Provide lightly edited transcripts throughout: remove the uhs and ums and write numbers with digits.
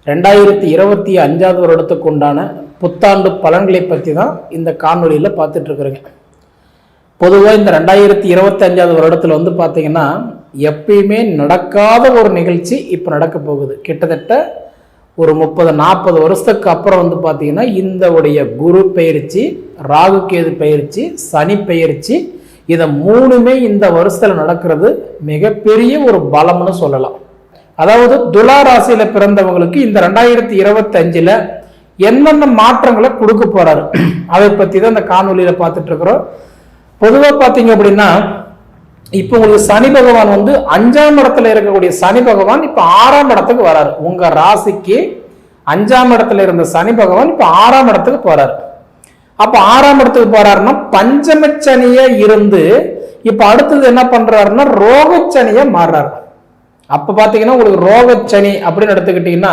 2025 வருடத்துக்கு உண்டான புத்தாண்டு பலன்களை பற்றி தான் இந்த காணொலியில் பார்த்துட்டு இருக்கிறேங்க. பொதுவாக இந்த 2025 வருடத்தில் வந்து பார்த்தீங்கன்னா எப்பயுமே நடக்காத ஒரு நிகழ்ச்சி இப்போ நடக்க போகுது. கிட்டத்தட்ட ஒரு 30-40 வருஷத்துக்கு அப்புறம் வந்து பார்த்தீங்கன்னா இந்த உடைய குரு பெயர்ச்சி, ராகு கேது பெயர்ச்சி, சனி பெயர்ச்சி, இதை மூணுமே இந்த வருஷத்தில் நடக்கிறது மிகப்பெரிய ஒரு பலம்னு சொல்லலாம். அதாவது துலா ராசியில பிறந்தவங்களுக்கு இந்த 2025 என்னென்ன மாற்றங்களை கொடுக்க போறாரு அதை பத்தி தான் இந்த காணொலியில பார்த்துட்டு இருக்கிறோம். பொதுவாக பார்த்தீங்க அப்படின்னா இப்போ உங்களுக்கு சனி பகவான் வந்து 5ஆம் இடத்துல இருக்கக்கூடிய சனி பகவான் இப்ப 6ஆம் இடத்துக்கு வராரு. உங்க ராசிக்கு 5ஆம் இடத்துல இருந்த சனி பகவான் இப்ப 6ஆம் இடத்துக்கு போறாரு. அப்ப 6ஆம் இடத்துக்கு போறாருன்னா பஞ்சமச்சனியா இருந்து இப்ப அடுத்தது என்ன பண்றாருன்னா ரோகச்சனியா மாறுறாரு. அப்ப பாத்தீங்கன்னா உங்களுக்கு ரோகச்சனி அப்படின்னு எடுத்துக்கிட்டீங்கன்னா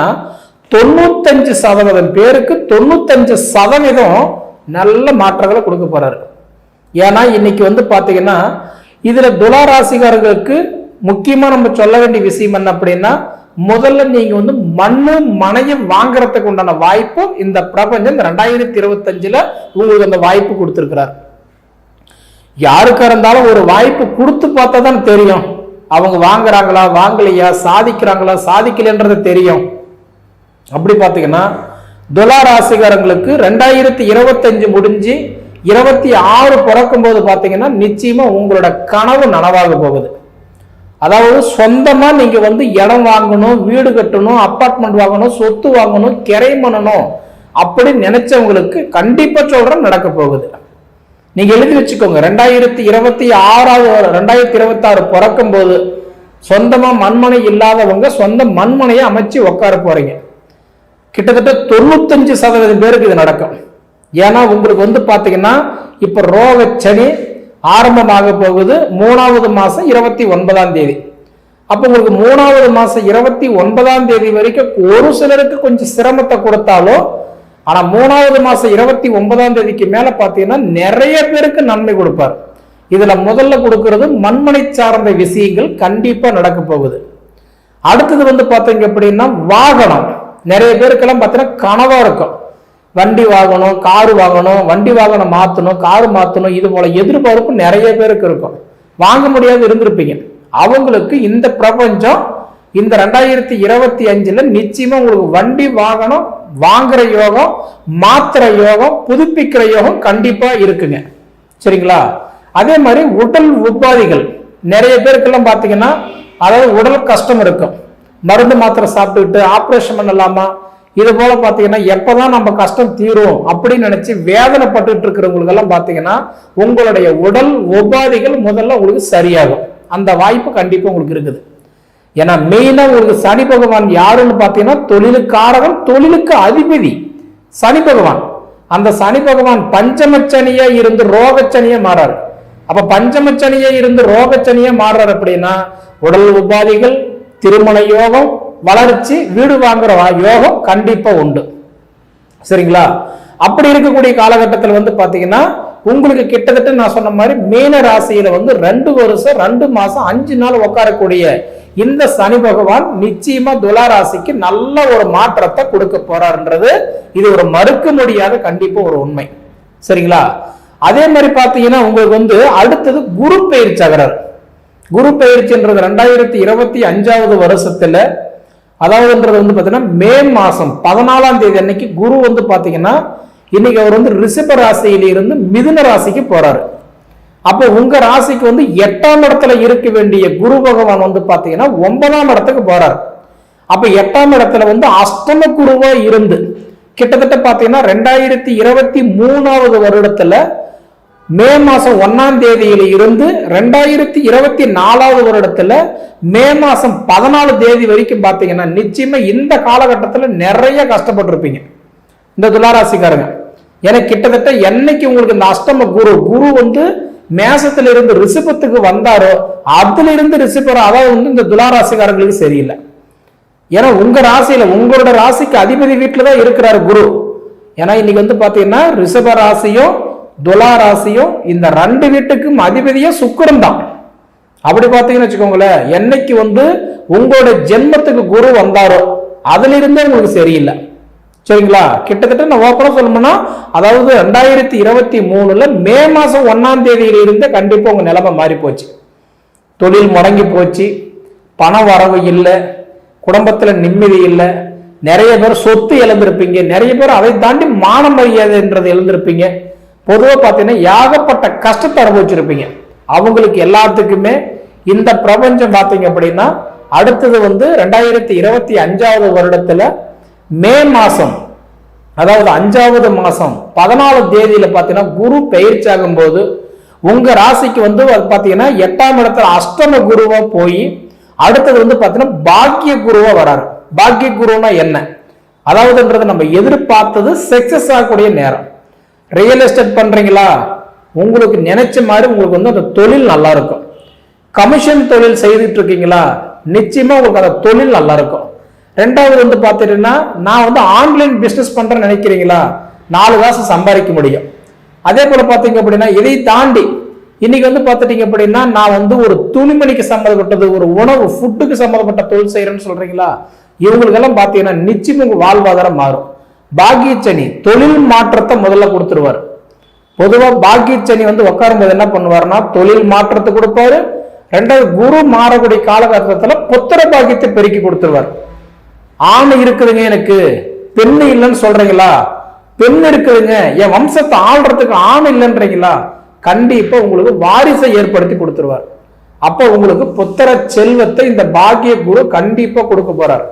95% பேருக்கு 95% நல்ல மாற்றங்களை கொடுக்க போறாரு. ஏன்னா இன்னைக்கு வந்து பாத்தீங்கன்னா இதுல துலா ராசிகாரர்களுக்கு முக்கியமா நம்ம சொல்ல வேண்டிய விஷயம் என்ன அப்படின்னா, முதல்ல நீங்க வந்து மண்ணு மனையும் வாங்குறதுக்கு உண்டான வாய்ப்பு இந்த பிரபஞ்சம் இந்த 2025 உங்களுக்கு அந்த வாய்ப்பு கொடுத்திருக்கிறார். யாருக்கா இருந்தாலும் ஒரு வாய்ப்பு கொடுத்து பார்த்தா தான் தெரியும் அவங்க வாங்குறாங்களா வாங்கலையா, சாதிக்கிறாங்களா சாதிக்கலன்றது தெரியும். அப்படி பார்த்தீங்கன்னா துலா ராசிகாரங்களுக்கு 2025 முடிஞ்சு 26 பிறக்கும் போது பார்த்தீங்கன்னா நிச்சயமா உங்களோட கனவு நனவாக போகுது. அதாவது சொந்தமா நீங்க வந்து இடம் வாங்கணும், வீடு கட்டணும், அப்பார்ட்மெண்ட் வாங்கணும், சொத்து வாங்கணும், கிரை பண்ணணும் அப்படி நினைச்சவங்களுக்கு கண்டிப்பா சொல்றேன் நடக்க போகுது. நீங்க எழுதி வச்சுக்கோங்க, 2026 பிறக்கும் போது சொந்தமா மண்மனை இல்லாதவங்க சொந்த மண்மனையை அமைச்சு உட்கார போறீங்க. கிட்டத்தட்ட 95% பேருக்கு இது நடக்கும். ஏன்னா உங்களுக்கு வந்து பாத்தீங்கன்னா இப்ப ரோகச்சனி ஆரம்பமாக போகுது 3வது மாசம் 29ஆம் தேதி. அப்ப உங்களுக்கு 3வது மாசம் 29ஆம் தேதி வரைக்கும் ஒரு சிலருக்கு கொஞ்சம் சிரமத்தை கொடுத்தாலும், ஆனா 3வது மாசம் 29ஆம் தேதிக்கு மேல பாத்தீங்கன்னா நிறைய பேருக்கு நன்மை கொடுப்பார். இதுல முதல்ல கொடுக்கிறது மண்மனை சார்ந்த விஷயங்கள் கண்டிப்பா நடக்க போகுது. அடுத்தது வந்து பாத்தீங்க அப்படின்னா வாகனம். நிறைய பேருக்கெல்லாம் பாத்தீங்கன்னா கனவா இருக்கும், வண்டி வாங்கணும், காரு வாங்கணும், வண்டி வாகனம் மாத்தணும், காரு மாத்தணும், இது போல எதிர்பார்ப்பு நிறைய பேருக்கு இருக்கும். வாங்க முடியாது இருந்திருப்பீங்க. அவங்களுக்கு இந்த பிரபஞ்சம் இந்த 2025 நிச்சயமா உங்களுக்கு வண்டி வாகனம் வாங்குற யோகம், மாத்திர யோகம், புதுப்பிக்கிற யோகம் கண்டிப்பா இருக்குங்க. சரிங்களா? அதே மாதிரி உடல் உபாதிகள் நிறைய பேருக்கெல்லாம் பாத்தீங்கன்னா அதாவது உடல் கஷ்டம் இருக்கும். மருந்து மாத்திரை சாப்பிட்டுக்கிட்டு ஆப்ரேஷன் பண்ணலாமா, இது போல பாத்தீங்கன்னா எப்பதான் நம்ம கஷ்டம் தீரும் அப்படின்னு நினைச்சு வேதனைப்பட்டு இருக்கிறவங்களுக்கு எல்லாம் பாத்தீங்கன்னா உங்களுடைய உடல் உபாதிகள் முதல்ல உங்களுக்கு சரியாகும். அந்த வாய்ப்பு கண்டிப்பா உங்களுக்கு இருக்குது. ஏன்னா மெயினா உங்களுக்கு சனி பகவான் யாருன்னு பாத்தீங்கன்னா தொழிலுக்காரகன், தொழிலுக்கு அதிபதி சனி பகவான். அந்த சனி பகவான் பஞ்சமச்சனியா இருந்து ரோகச்சனியா மாறாரு. அப்ப பஞ்சமச்சனியா இருந்து ரோகச்சனியா மாறுறாரு அப்படின்னா உடல் உபாதிகள், திருமண யோகம், வளர்ச்சி, வீடு வாங்குற யோகம் கண்டிப்பா உண்டு. சரிங்களா? அப்படி இருக்கக்கூடிய காலகட்டத்தில் வந்து பாத்தீங்கன்னா உங்களுக்கு கிட்டத்தட்ட நான் சொன்ன மாதிரி மீன ராசியில வந்து 2 வருஷம் 2 மாசம் 5 நாள் உட்காரக்கூடிய இந்த சனி பகவான் நிச்சயமா துலா ராசிக்கு நல்ல ஒரு மாற்றத்தை கொடுக்க போறாருன்றது இது ஒரு மறுக்க முடியாத கண்டிப்பா ஒரு உண்மை. சரிங்களா? அதே மாதிரி பாத்தீங்கன்னா உங்களுக்கு வந்து அடுத்தது குரு பெயர்ச்சி ஆகிறார். குரு பெயர்ச்சின்றது 2025 வருஷத்துல அதாவதுன்றது வந்து பாத்தீங்கன்னா மே மாசம் 14ஆம் தேதி அன்னைக்கு குரு வந்து பாத்தீங்கன்னா இன்னைக்கு அவர் வந்து ரிஷப ராசியில இருந்து மிதுன ராசிக்கு போறாரு. அப்போ உங்க ராசிக்கு வந்து 8ஆம் இடத்துல இருக்க வேண்டிய குரு பகவான் வந்து பாத்தீங்கன்னா 9ஆம் இடத்துக்கு போறாரு. அப்ப 8ஆம் இடத்துல வந்து அஷ்டம குருவா இருந்து கிட்டத்தட்ட பாத்தீங்கன்னா 2023வது வருடத்துல மே மாசம் 1ஆம் தேதியில இருந்து 2024வது வருடத்துல மே மாசம் 14 தேதி வரைக்கும் பாத்தீங்கன்னா நிச்சயமா இந்த காலகட்டத்தில் நிறைய கஷ்டப்பட்டிருப்பீங்க இந்த துளாராசிக்காரங்க. ஏன்னா கிட்டத்தட்ட என்னைக்கு உங்களுக்கு இந்த அஷ்டம குரு வந்து மேசத்துல இருந்து ரிஷபத்துக்கு வந்தாரோ அதுல இருந்து ரிஷபம் அதாவது வந்து இந்த துளாராசிக்காரங்களுக்கு சரியில்லை. ஏன்னா உங்க ராசியில உங்களோட ராசிக்கு அதிபதி வீட்டுலதான் இருக்கிறாரு குரு. ஏன்னா இன்னைக்கு வந்து பாத்தீங்கன்னா ரிஷப ராசியும் துலா ராசியும் இந்த 2 வீட்டுக்கும் அதிபதியா சுக்கிரன் தான். அப்படி பாத்தீங்கன்னு வச்சுக்கோங்களேன், என்னைக்கு வந்து உங்களோட ஜென்மத்துக்கு குரு வந்தாரோ அதுல இருந்தே உங்களுக்கு சரியில்லை. சரிங்களா? கிட்டத்தட்ட நான் ஓப்பனா சொல்லணும்னா, அதாவது 2023 மே மாசம் 1ஆம் தேதியில இருந்து கண்டிப்பா உங்க நிலைமை மாறி போச்சு. தொழில் முடங்கி போச்சு, பண வரவு இல்லை, குடும்பத்துல நிம்மதி இல்லை, நிறைய பேர் சொத்து இழந்திருப்பீங்க, நிறைய பேர் அதை தாண்டி மான மரியாதைன்றது இழந்திருப்பீங்க. பொதுவாக பார்த்தீங்கன்னா ஏகப்பட்ட கஷ்டத்தை அனுபவிச்சிருப்பீங்க. அவங்களுக்கு எல்லாத்துக்குமே இந்த பிரபஞ்சம் பார்த்தீங்க அப்படின்னா அடுத்தது 2025 வருடத்துல மே மாசம், அதாவது 5வது மாசம் 14 தேதியில பார்த்தீங்கன்னா குரு பயிற்சி ஆகும் போது உங்க ராசிக்கு பார்த்தீங்கன்னா 8ஆம் இடத்துல அஷ்டம குருவா போய் அடுத்தது பார்த்தீங்கன்னா பாக்கிய குருவா வராரு. பாக்கிய குருன்னா என்ன? அதாவதுன்றது நம்ம எதிர்பார்த்தது சக்சஸ் ஆகக்கூடிய நேரம். ரியல் எஸ்டேட் பண்றீங்களா, உங்களுக்கு நினைச்ச மாதிரி உங்களுக்கு அந்த தொழில் நல்லா இருக்கும். கமிஷன் தொழில் செய்துட்டு இருக்கீங்களா, நிச்சயமா உங்களுக்கு அந்த தொழில் நல்லா இருக்கும். ரெண்டாவது பார்த்துட்டீங்கன்னா நான் ஆன்லைன் பிசினஸ் பண்றேன்னு நினைக்கிறீங்களா, 4 காசு சம்பாதிக்க முடியும். அதே போல பாத்தீங்க அப்படின்னா இதை தாண்டி இன்னைக்கு பார்த்துட்டீங்க அப்படின்னா நான் ஒரு துணிமணிக்கு சம்மந்தப்பட்டது, ஒரு உணவு ஃபுட்டுக்கு சம்மந்தப்பட்ட தொழில் செய்யறேன்னு சொல்றீங்களா, இவங்களுக்கெல்லாம் பார்த்தீங்கன்னா நிச்சயம் உங்க வாழ்வாதாரம் மாறும். பாக்கியச்சனி தொழில் மாற்றத்தை முதல்ல கொடுத்துருவார். பொதுவாக பாக்கியச்சனி உட்காரும் போது என்ன பண்ணுவாருன்னா தொழில் மாற்றத்தை கொடுப்பாரு. ரெண்டாவது குரு மாறக்கூடிய காலகட்டத்தில் புத்திர பாக்கியத்தை பெருக்கி கொடுத்துருவார். ஆண் இருக்குதுங்க எனக்கு, பெண்ணு இல்லைன்னு சொல்றீங்களா, பெண் இருக்குதுங்க என் வம்சத்தை ஆள்றதுக்கு ஆண் இல்லைன்றீங்களா, கண்டிப்பா உங்களுக்கு வாரிசை ஏற்படுத்தி கொடுத்துருவார். அப்ப உங்களுக்கு புத்திர செல்வத்தை இந்த பாக்கிய குரு கண்டிப்பா கொடுக்க போறார்.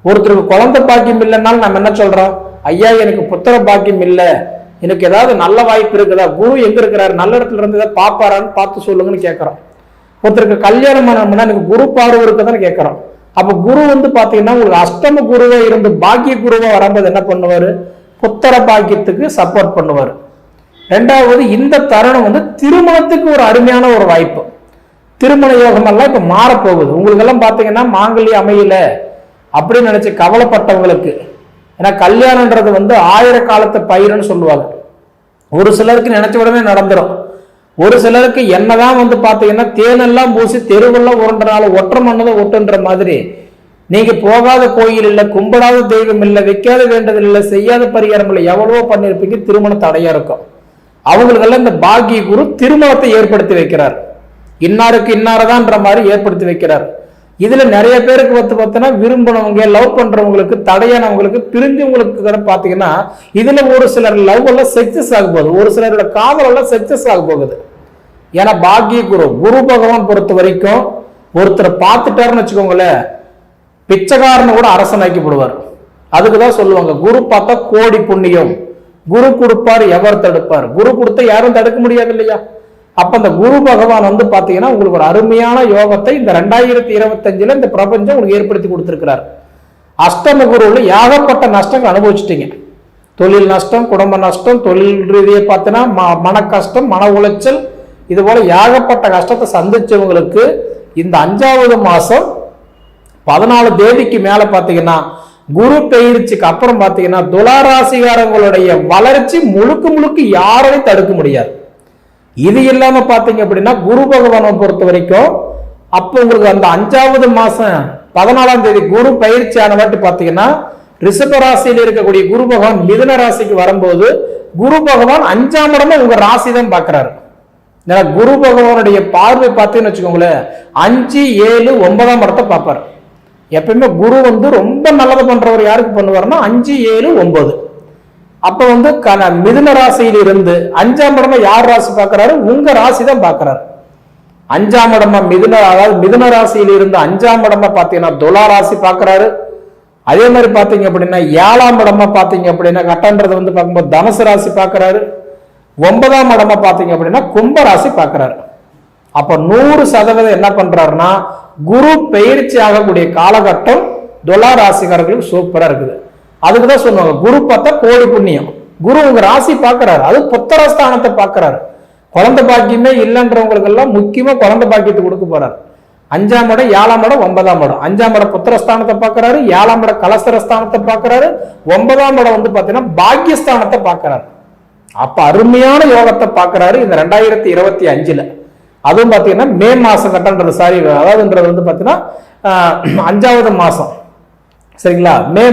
ஒருத்தருக்கு குழந்தை பாக்கியம் இல்லைன்னாலும் நம்ம என்ன சொல்றோம், ஐயா எனக்கு புத்திர பாக்கியம் இல்லை, எனக்கு ஏதாவது நல்ல வாய்ப்பு இருக்குதா, குரு எங்க இருக்கிறாரு, நல்ல இடத்துல இருந்து ஏதாவது பாப்பாரான்னு பார்த்து சொல்லுங்கன்னு கேட்கறோம். ஒருத்தருக்கு கல்யாணம் பண்ணணும்னா எனக்கு குரு பார்வை இருக்குதான்னு கேட்கறோம். அப்ப குரு பாத்தீங்கன்னா உங்களுக்கு அஷ்டம குருவா இருந்து பாக்கிய குருவா வரும்போது என்ன பண்ணுவாரு, புத்திர பாக்கியத்துக்கு சப்போர்ட் பண்ணுவார். ரெண்டாவது இந்த தருணம் திருமணத்துக்கு ஒரு அருமையான ஒரு வாய்ப்பு. திருமண யோகம் எல்லாம் இப்ப மாறப்போகுது. உங்களுக்கு எல்லாம் பாத்தீங்கன்னா மாங்கல்யம் அமையல அப்படின்னு நினைச்சு கவலைப்பட்டவங்களுக்கு, ஏன்னா கல்யாணம்ன்றது 1000 காலத்து பயிருன்னு சொல்லுவாங்க. ஒரு சிலருக்கு நினைச்ச உடனே நடந்துடும், ஒரு சிலருக்கு என்னதான் பாத்தீங்கன்னா தேனெல்லாம் பூசி தெருவெல்லாம் உருண்டனால ஒற்ற மண்ணதை ஒட்டுன்ற மாதிரி நீங்க போகாத கோயில் இல்லை, கும்பிடாத தெய்வம் இல்லை, வைக்காத வேண்டதில் இல்லை, செய்யாத பரிகாரம் இல்லை, எவ்வளவோ பண்ணிருப்பீங்க, திருமண தடையா இருக்கும். அவங்களுக்கெல்லாம் இந்த பாக்கிய குரு திருமணத்தை ஏற்படுத்தி வைக்கிறார். இன்னாருக்கு இன்னாரதான்ற மாதிரி ஏற்படுத்தி வைக்கிறார். இதுல நிறைய பேருக்கு பார்த்தீங்கன்னா விரும்பினவங்க லவ் பண்றவங்களுக்கு, தடையானவங்களுக்கு, பிரிஞ்சவங்களுக்கு பாத்தீங்கன்னா இதுல ஒரு சிலர் லவ் எல்லாம் சக்சஸ் ஆக போகுது, ஒரு சிலரோட காதல் எல்லாம் சக்சஸ் ஆக போகுது. ஏன்னா பாக்கிய குரு குரு பகவான் பொறுத்த வரைக்கும் ஒருத்தரை பார்த்துட்டாருன்னு வச்சுக்கோங்களேன், பிச்சைக்காரனை கூட அரசனாக்கிப்படுவார். அதுக்குதான் சொல்லுவாங்க குரு பார்த்தா கோடி புண்ணியம், குரு கொடுப்பார் எவர் தடுப்பார், குரு கொடுத்தா யாரும் தடுக்க முடியாது இல்லையா. அப்ப அந்த குரு பகவான் பாத்தீங்கன்னா உங்களுக்கு ஒரு அருமையான யோகத்தை இந்த 2025 இந்த பிரபஞ்சம் உங்களுக்கு ஏற்படுத்தி கொடுத்திருக்கிறார். அஷ்டம குருவில் ஏகப்பட்ட நஷ்டங்கள் அனுபவிச்சுட்டீங்க. தொழில் நஷ்டம், குடும்ப நஷ்டம், தொழில் ரீதியை பார்த்தீங்கன்னா மன கஷ்டம், மன உளைச்சல், இது போல ஏகப்பட்ட கஷ்டத்தை சந்திச்சவங்களுக்கு இந்த 5வது மாசம் 14 தேதிக்கு மேல பாத்தீங்கன்னா குரு பயிற்சிக்கு அப்புறம் பாத்தீங்கன்னா துளாராசிகாரங்களுடைய வளர்ச்சி முழுக்க முழுக்க யாரையும் தடுக்க முடியாது. இது இல்லாம பாத்தீங்க அப்படின்னா குரு பகவானை பொறுத்த வரைக்கும் அப்ப உங்களுக்கு அந்த 5வது மாசம் 14ஆம் தேதி குரு பயிற்சி ஆனவாட்டி பாத்தீங்கன்னா ரிஷப ராசியில் இருக்கக்கூடிய குரு பகவான் மிதுன ராசிக்கு வரும்போது குரு பகவான் 5ஆம் இடமா உங்க ராசி தான் பாக்குறாரு. குரு பகவானுடைய பார்வை பார்த்தீங்கன்னு வச்சுக்கோங்களேன் 5, 7, 9ஆம் இடத்தை பார்ப்பாரு. எப்பயுமே குரு ரொம்ப நல்லது பண்றவர் யாருக்கு பண்ணுவாருன்னா 5, 7, 9. அப்ப மிதுன ராசியில் இருந்து 5ஆம் இடமா யார் ராசி பார்க்கிறாரு, உங்க ராசி தான் பார்க்கிறாரு. 5ஆம் இடமா அதாவது மிதுன ராசியில் இருந்து 5ஆம் இடமா பாத்தீங்கன்னா துலா ராசி பார்க்கிறாரு. அதே மாதிரி பாத்தீங்க அப்படின்னா 7ஆம் இடமா பாத்தீங்க அப்படின்னா கட்டன்றது பார்க்கும்போது தனுசு ராசி பார்க்கிறாரு. 9ஆம் இடமா பாத்தீங்க அப்படின்னா கும்ப ராசி பார்க்கிறாரு. அப்ப 100% என்ன பண்றாருன்னா குரு பயிற்சி ஆகக்கூடிய காலகட்டம் துலா ராசிக்காரர்களுக்கு சூப்பரா இருக்குது. அதுக்குதான் சொல்லுவாங்க குரு பார்த்தா கோடி புண்ணியம். குரு உங்க ராசி பார்க்கிறாரு, அது புத்திரஸ்தானத்தை பார்க்கிறாரு. குழந்தை பாக்கியமே இல்லைன்றவங்களுக்கு எல்லாம் முக்கியமா குழந்தை பாக்கியத்தை கொடுக்க போறாரு. 5ஆம் இடம், 7ஆம் இடம், 9ஆம் இடம். 5ஆம் இடம் புத்திரஸ்தானத்தை பார்க்கிறாரு, 7ஆம் இடம் கலசரஸ்தானத்தை பார்க்கிறாரு, 9ஆம் இடம் பாத்தீங்கன்னா பாக்கியஸ்தானத்தை பார்க்கிறாரு. அப்ப அருமையான யோகத்தை பார்க்கிறாரு இந்த 2025. அதுவும் பாத்தீங்கன்னா மே மாசம் கட்டன்றது அதாவதுன்றது பாத்தீங்கன்னா 5வது மாசம் சரிங்களா? மே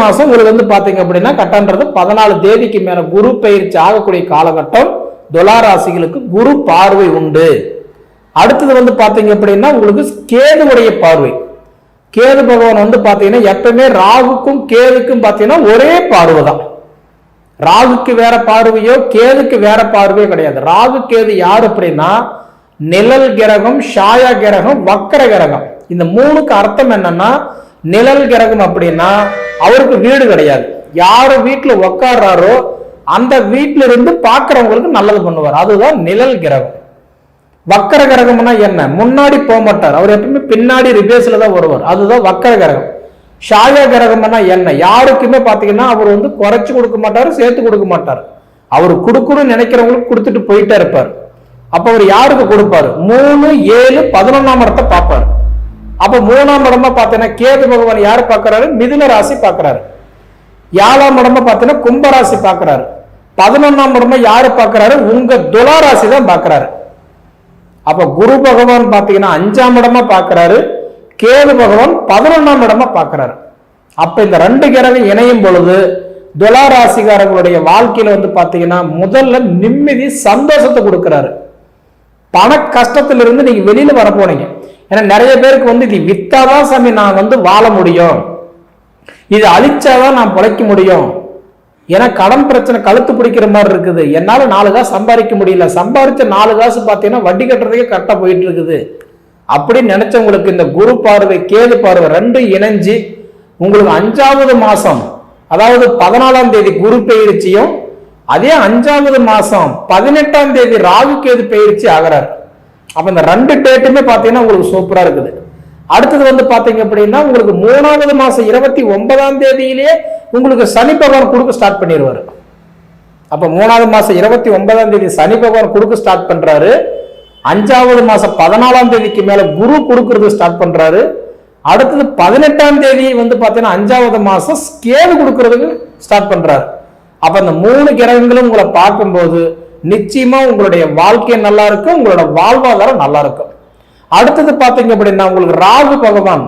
மாசம் உங்களுக்கு வந்து பாத்தீங்க அப்படின்னா கட்டன்றது 14 தேதிக்கு மேல குரு பயிற்சி ஆகக்கூடிய காலகட்டம். துலா ராசிகளுக்கு குரு பார்வை உண்டு. அடுத்தது வந்து பாத்தீங்க அப்படின்னா உங்களுக்கு கேதுவுடைய பார்வை. கேது பகவான் வந்து பாத்தீங்கன்னா எப்பவுமே ராகுக்கும் கேதுக்கும் பாத்தீங்கன்னா ஒரே பார்வை தான். ராகுக்கு வேற பார்வையோ கேதுக்கு வேற பார்வையோ கிடையாது. ராகு கேது யார் அப்படின்னா நிழல் கிரகம், ஷாயா கிரகம், வக்கர கிரகம். இந்த 3க்கு அர்த்தம் என்னன்னா, நிழல் கிரகம் அப்படின்னா அவருக்கு வீடு கிடையாது. யாரு வீட்டுல உக்காடுறாரோ அந்த வீட்டுல இருந்து பாக்குறவங்களுக்கு நல்லது பண்ணுவார். அதுதான் நிழல் கிரகம். வக்கர கிரகம்னா என்ன? முன்னாடி போக மாட்டார், அவர் எப்பவுமே பின்னாடி ரிவேஸ்ல தான் வருவார். அதுதான் வக்கர கிரகம். ஷாயா கிரகம்னா என்ன? யாருக்குமே பாத்தீங்கன்னா அவர் வந்து குறைச்சு கொடுக்க மாட்டாரு, சேர்த்து கொடுக்க மாட்டார். அவர் கொடுக்கணும்னு நினைக்கிறவங்களுக்கு கொடுத்துட்டு போயிட்டே இருப்பார். அப்ப அவர் யாருக்கு கொடுப்பாரு? 3, 7, 11ஆம் இடத்தை பார்ப்பாரு. அப்ப 3ஆம் இடமா பாத்தீங்கன்னா கேது பகவான் யாரு பாக்குறாரு? மிதுன ராசி பாக்குறாரு. 7ஆம் இடமா பாத்தீங்கன்னா கும்பராசி பாக்குறாரு. 11ஆம் இடமா யாரு பாக்குறாரு? உங்க துலா ராசி தான் பாக்குறாரு. அப்ப குரு பகவான் பாத்தீங்கன்னா 5ஆம் இடமா பாக்குறாரு, கேது பகவான் 11ஆம் இடமா பாக்குறாரு. அப்ப இந்த 2 கிரகம் இணையும் பொழுது துலா ராசிக்காரர்களுடைய வாழ்க்கையில வந்து பாத்தீங்கன்னா முதல்ல நிம்மதி, சந்தோஷத்தை கொடுக்கிறாரு. பண கஷ்டத்திலிருந்து நீங்க வெளியில வர போனீங்க. ஏன்னா நிறைய பேருக்கு வந்து இது வித்தாதான் சாமி நான் வந்து வாழ முடியும், இது அழிச்சாதான் நான் பிழைக்க முடியும், ஏன்னா கடன் பிரச்சனை கழுத்து பிடிக்கிற மாதிரி இருக்குது, என்னால 4 காசு சம்பாதிக்க முடியல, சம்பாதிச்ச 4 காசு பார்த்தீங்கன்னா வட்டி கட்டுறதுக்கே கரெக்டா போயிட்டு இருக்குது அப்படின்னு நினைச்சவங்களுக்கு இந்த குரு பார்வை, கேது பார்வை 2 இணைஞ்சு உங்களுக்கு 5வது மாசம், அதாவது 14ஆம் தேதி குரு பயிற்சியும் அதே 5வது மாசம் 18ஆம் தேதி ராகு கேது பயிற்சி ஆகிறார். அப்ப இந்த 2 டேட்டுமே பாத்தீங்கன்னா உங்களுக்கு சூப்பரா இருக்குது. அடுத்தது வந்து பாத்தீங்க அப்படின்னா உங்களுக்கு 3வது மாசம் 29ஆம் தேதியிலேயே உங்களுக்கு சனி பகவான் கொடுக்க ஸ்டார்ட் பண்ணிடுவாரு. அப்ப 3வது மாசம் 29ஆம் தேதி சனி பகவான் கொடுக்க ஸ்டார்ட் பண்றாரு. 5வது மாசம் 14ஆம் தேதிக்கு மேல குரு கொடுக்கறது ஸ்டார்ட் பண்றாரு. அடுத்தது 18ஆம் தேதி வந்து பாத்தீங்கன்னா 5வது மாசம் கேது கொடுக்கறதுக்கு ஸ்டார்ட் பண்றாரு. அப்ப இந்த 3 கிரகங்களும் உங்களை பார்க்கும்போது நிச்சயமா உங்களுடைய வாழ்க்கை நல்லா இருக்கும், உங்களோட வாழ்வாதாரம் நல்லா இருக்கும். அடுத்தது பாத்தீங்க அப்படின்னா உங்களுக்கு ராகு பகவான்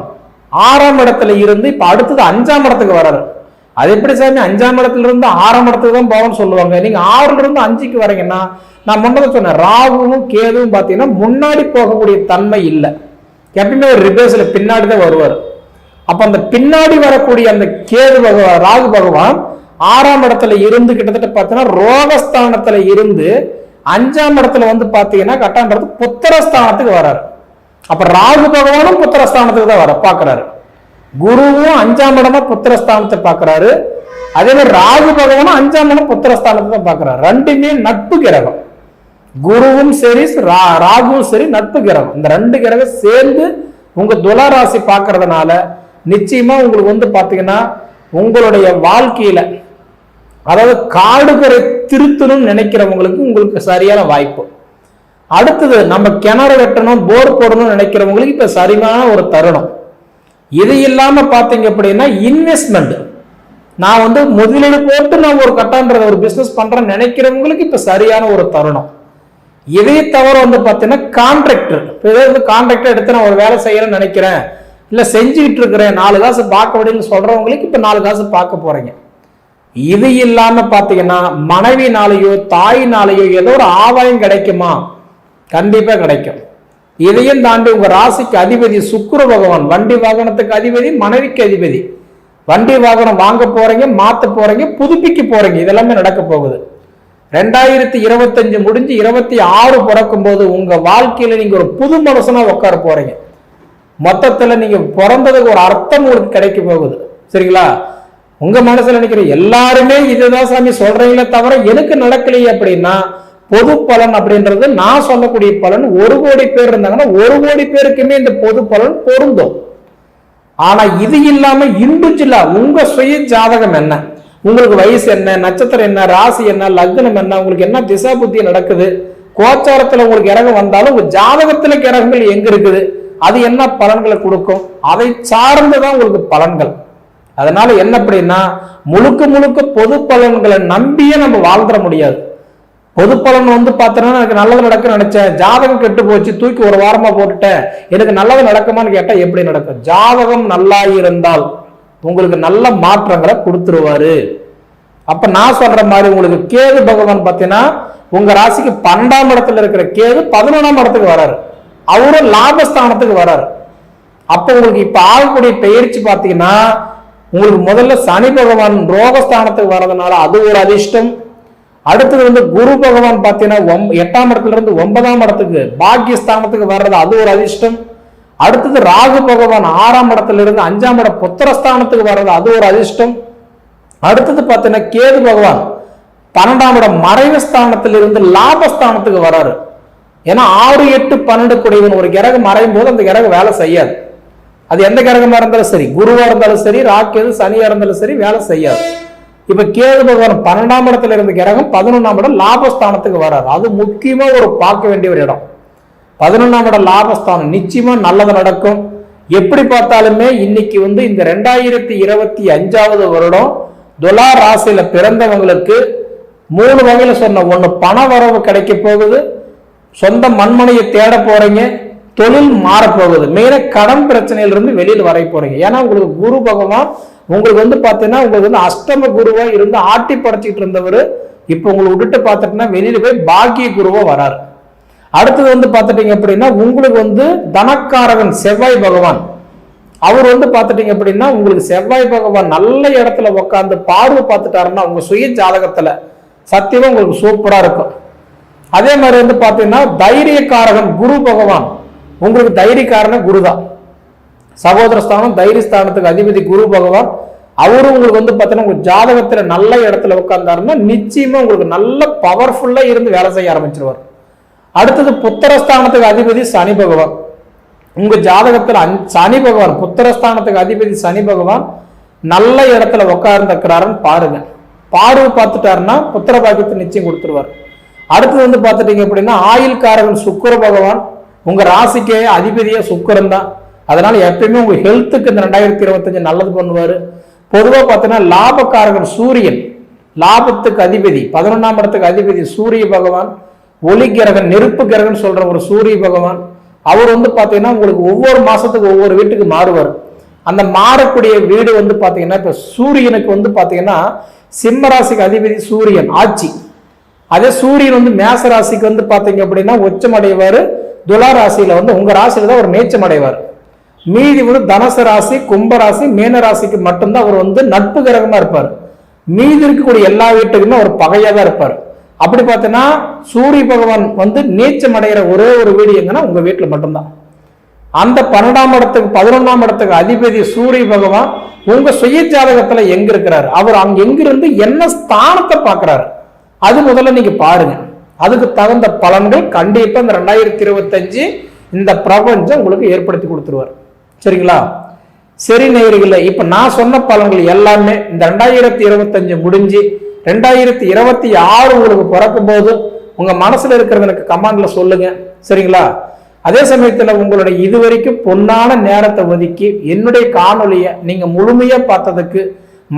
6ஆம் இடத்துல இருந்து இப்ப அடுத்தது 5ஆம் இடத்துக்கு வர்றாரு. அது எப்படி சாமி 5ஆம் இடத்துல இருந்து 6ஆம் இடத்துக்கு தான் போகணும்னு சொல்லுவாங்க. நீங்க 6ல இருந்து 5க்கு வரீங்கன்னா நான் முன்னதான் சொன்னேன், ராகுவும் கேதுவும் பாத்தீங்கன்னா முன்னாடி போகக்கூடிய தன்மை இல்லை, எப்பயுமே ஒரு ரிவர்ஸ்ல பின்னாடி தான் வருவார். அப்ப அந்த பின்னாடி வரக்கூடிய அந்த கேது பகவான், ராகு பகவான் 6ஆம் இடத்துல இருந்து கிட்டத்தட்ட பாத்தீங்கன்னா ரோகஸ்தானத்துல இருந்து 5ஆம் இடத்துல வந்து பாத்தீங்கன்னா கட்டான்றது புத்திரஸ்தானத்துக்கு வர்றாரு. அப்ப ராகு பகவானும் புத்திரஸ்தானத்துக்கு தான் வர பாக்குறாரு. குருவும் 5ஆம் இடமா புத்திரஸ்தானத்தை பாக்குறாரு. அதே மாதிரி ராகு பகவானும் 5ஆம் இடம் புத்திரஸ்தானத்தை தான் பாக்குறாரு. 2மே நட்பு கிரகம். குருவும் சரி ராகுவும் சரி நட்பு கிரகம். இந்த 2 கிரகம் சேர்ந்து உங்க துலா ராசி பாக்குறதுனால நிச்சயமா உங்களுக்கு வந்து பாத்தீங்கன்னா உங்களுடைய வாழ்க்கையில, அதாவது காடுகளை திருத்தணும்னு நினைக்கிறவங்களுக்கு உங்களுக்கு சரியான வாய்ப்பு. அடுத்தது நம்ம கிணறு வெட்டணும், போர் போடணும்னு நினைக்கிறவங்களுக்கு இப்ப சரியான ஒரு தருணம். இது இல்லாம பாத்தீங்க அப்படின்னா இன்வெஸ்ட்மெண்ட், நான் வந்து முதலீடு போட்டு நான் ஒரு கட்டான்ற ஒரு பிசினஸ் பண்றேன்னு நினைக்கிறவங்களுக்கு இப்ப சரியான ஒரு தருணம். இதே தவிர வந்து பாத்தீங்கன்னா கான்ட்ராக்டர் எடுத்து நான் ஒரு வேலை செய்யறேன்னு நினைக்கிறேன், இல்ல செஞ்சுக்கிட்டு இருக்கிறேன், 4 காசு பார்க்க முடியும்னு சொல்றவங்களுக்கு இப்ப 4 காசு பார்க்க போறீங்க. இது இல்லாம பாத்தீங்கன்னா மனைவினாலேயோ தாயினாலேயோ ஏதோ ஒரு ஆதாயம் கிடைக்குமா? கண்டிப்பா கிடைக்கும். இதையும் தாண்டி உங்க ராசிக்கு அதிபதி சுக்கிர பகவான், வண்டி வாகனத்துக்கு அதிபதி, மனைவிக்கு அதிபதி. வண்டி வாகனம் வாங்க போறீங்க, மாத்த போறீங்க, புதுப்பிக்க போறீங்க, இதெல்லாமே நடக்க போகுது. 2025 முடிஞ்சு 26 பிறக்கும் போது உங்க வாழ்க்கையில நீங்க ஒரு புது மனுஷனா உட்கார போறீங்க. மொத்தத்துல நீங்க பிறந்ததுக்கு ஒரு அர்த்தம் உங்களுக்கு கிடைக்க போகுது. சரிங்களா? உங்க மனசுல நினைக்கிற எல்லாருமே இதுதான் சாமி சொல்றீங்களே தவிர எனக்கு நடக்கலையே அப்படின்னா, பொது பலன் அப்படின்றது நான் சொல்லக்கூடிய பலன் 1 கோடி பேர் இருந்தாங்கன்னா 1 கோடி பேருக்குமே இந்த பொது பலன் பொருந்தும். ஆனா இது இல்லாம இண்டிவிஜுவலா உங்க சுய ஜாதகம் என்ன, உங்களுக்கு வயசு என்ன, நட்சத்திரம் என்ன, ராசி என்ன, லக்னம் என்ன, உங்களுக்கு என்ன திசா புத்தி நடக்குது, கோச்சாரத்துல உங்களுக்கு கிரகம் வந்தாலும் உங்க ஜாதகத்துல கிரகங்கள் எங்க இருக்குது, அது என்ன பலன்களை கொடுக்கும், அதை சார்ந்துதான் உங்களுக்கு பலன்கள். அதனால என்ன அப்படின்னா முழுக்க முழுக்க பொது பலன்களை நம்பியே நம்ம வாழ்ந்துட முடியாது. பொது பலன் வந்து பார்த்தோன்னா எனக்கு நல்லது நடக்குன்னு நினைச்சேன், ஜாதகம் கெட்டு போச்சு, தூக்கி ஒரு வாரமா போட்டுட்டேன், எனக்கு நல்லது நடக்குமான்னு கேட்டா எப்படி நடக்கும்? ஜாதகம் நல்லா இருந்தால் உங்களுக்கு நல்ல மாற்றங்களை கொடுத்துருவாரு. அப்ப நான் சொல்ற மாதிரி உங்களுக்கு கேது பகவான் பார்த்தீங்கன்னா உங்க ராசிக்கு 12ஆம் இடத்துல இருக்கிற கேது 11ஆம் இடத்துக்கு வராரு, அவரும் லாபஸ்தானத்துக்கு வராரு. அப்ப உங்களுக்கு இப்ப ஆகக்கூடிய பயிற்சி பார்த்தீங்கன்னா உங்களுக்கு முதல்ல சனி பகவான் ரோகஸ்தானத்துக்கு வர்றதுனால அது ஒரு அதிர்ஷ்டம். அடுத்தது வந்து குரு பகவான் பார்த்தீங்கன்னா 8ஆம் இடத்துல இருந்து 9ஆம் இடத்துக்கு பாக்கியஸ்தானத்துக்கு வர்றது அது ஒரு அதிர்ஷ்டம். அடுத்தது ராகு பகவான் 6ஆம் இடத்துல இருந்து 5ஆம் இடம் புத்திரஸ்தானத்துக்கு வர்றது அது ஒரு அதிர்ஷ்டம். அடுத்தது பார்த்தீங்கன்னா கேது பகவான் 12ஆம் இடம் மறைவு ஸ்தானத்தில் இருந்து லாபஸ்தானத்துக்கு வராரு. ஏன்னா 6, 8, 12 கூடியவன் ஒரு கிரகம் மறையும் போது அந்த கிரகம் வேலை செய்யாது. அது எந்த கிரகமா இருந்தாலும் சரி, குருவா இருந்தாலும் சரி, ராக்கேது சனியா இருந்தாலும் சரி, வேலை செய்யாது. இப்ப கேது பகவான் 12ஆம் இடத்துல இருந்த கிரகம் 11ஆம் இடம் லாபஸ்தானத்துக்கு வராது. அது முக்கியமா ஒரு பார்க்க வேண்டிய ஒரு இடம். 11ஆம் இடம் லாபஸ்தானம் நிச்சயமா நல்லது நடக்கும். எப்படி பார்த்தாலுமே இன்னைக்கு வந்து இந்த 2025ஆவது வருடம் துலா ராசியில பிறந்தவங்களுக்கு 3 வகையில சொன்ன ஒண்ணு பண வரவு கிடைக்க போகுது, சொந்த மண்மனையை தேட போறீங்க, தொழில் மாறப்போகுது, மெயினா கடன் பிரச்சனையில இருந்து வெளியில் வர போறீங்க. ஏன்னா உங்களுக்கு குரு பகவான் உங்களுக்கு வந்து பாத்தீங்கன்னா உங்களுக்கு வந்து அஷ்டம குருவா இருந்து ஆட்டி படைச்சிட்டு இருந்தவர் இப்ப உங்களை விட்டுட்டு பார்த்துட்டுனா வெளியில போய் பாக்கிய குருவா வராரு. அடுத்தது வந்து பார்த்துட்டீங்க அப்படின்னா உங்களுக்கு வந்து தனக்காரகன் செவ்வாய் பகவான் அவர் வந்து பார்த்துட்டீங்க அப்படின்னா உங்களுக்கு செவ்வாய் பகவான் நல்ல இடத்துல உட்காந்து பார்வை பார்த்துட்டாருன்னா உங்க சுய ஜாதகத்துல சத்தியமா உங்களுக்கு சூப்பரா இருக்கும். அதே மாதிரி வந்து பாத்தீங்கன்னா தைரியக்காரகன் குரு பகவான் உங்களுக்கு தைரியக்காரன குருதான், சகோதரஸ்தானம் தைரியஸ்தானத்துக்கு அதிபதி குரு பகவான் அவரும் உங்களுக்கு வந்து பாத்தீங்கன்னா உங்க ஜாதகத்துல நல்ல இடத்துல உட்கார்ந்தாருன்னா நிச்சயமா உங்களுக்கு நல்ல பவர்ஃபுல்லா இருந்து வேலை செய்ய ஆரம்பிச்சிருவார். அடுத்தது புத்திரஸ்தானத்துக்கு அதிபதி சனி பகவான் உங்க ஜாதகத்துல சனி பகவான் புத்திரஸ்தானத்துக்கு அதிபதி சனி பகவான் நல்ல இடத்துல உட்கார்ந்துக்கிறாருன்னு பாருங்க. பார்வை பார்த்துட்டாருன்னா புத்திர பாக்கியத்தை நிச்சயம் கொடுத்துருவார். அடுத்தது வந்து பார்த்துட்டீங்க அப்படின்னா ஆயுள்காரகன் சுக்கிர பகவான் உங்க ராசிக்கே அதிபதியா சுக்கிரன் தான். அதனால எப்பயுமே உங்க ஹெல்த்துக்கு இந்த 2025 நல்லது பண்ணுவாரு. பொதுவாக பார்த்தீங்கன்னா லாபக்காரகன் சூரியன் லாபத்துக்கு அதிபதி 11ஆம் இடத்துக்கு அதிபதி சூரிய பகவான் ஒளி கிரகன் நெருப்பு கிரகன் சொல்ற ஒரு சூரிய பகவான் அவர் வந்து பாத்தீங்கன்னா உங்களுக்கு ஒவ்வொரு மாசத்துக்கு ஒவ்வொரு வீட்டுக்கு மாறுவார். அந்த மாறக்கூடிய வீடு வந்து பாத்தீங்கன்னா இப்ப சூரியனுக்கு வந்து பாத்தீங்கன்னா சிம்ம ராசிக்கு அதிபதி சூரியன் ஆட்சி, அதே சூரியன் வந்து மேச ராசிக்கு வந்து பாத்தீங்க அப்படின்னா உச்சம் அடைவாரு, துலா ராசியில வந்து உங்க ராசியில தான் ஒரு நீச்சம் அடைவார். மீதி வந்து தனுசு ராசி கும்ப ராசி மீன ராசிக்கு மட்டும்தான் அவர் வந்து நட்பு கிரகமா இருப்பார். மீதி இருக்கக்கூடிய எல்லா வீட்டுக்குமே ஒரு பகையா தான் இருப்பார். அப்படி பார்த்தீங்கன்னா சூரிய பகவான் வந்து நீச்சம் அடைகிற ஒரே ஒரு வீடு எங்கன்னா உங்க வீட்டுல மட்டும்தான். அந்த 12ஆம் இடத்துக்கு 11ஆம் இடத்துக்கு அதிபதி சூரிய பகவான் உங்க சுய ஜாதகத்துல எங்க இருக்கிறாரு, அவர் அங்க எங்கிருந்து என்ன ஸ்தானத்தை பார்க்கிறாரு அது முதல்ல நீங்க பாருங்க. அதுக்கு தகுந்த பலன்கள் கண்டிப்பா இந்த 2025 இந்த பிரபஞ்சம் உங்களுக்கு ஏற்படுத்தி கொடுத்துருவார். சரிங்களா? சரி நேயர்களே, இப்ப நான் சொன்ன பலன்கள் எல்லாமே இந்த 2025 முடிஞ்சு 2026 உங்களுக்கு பிறக்கும் போது உங்க மனசுல இருக்கிறது எனக்கு கமெண்ட்ல சொல்லுங்க. சரிங்களா? அதே சமயத்துல உங்களுடைய இதுவரைக்கும் பொன்னான நேரத்தை ஒதுக்கி என்னுடைய காணொலியை நீங்க முழுமையா பார்த்ததுக்கு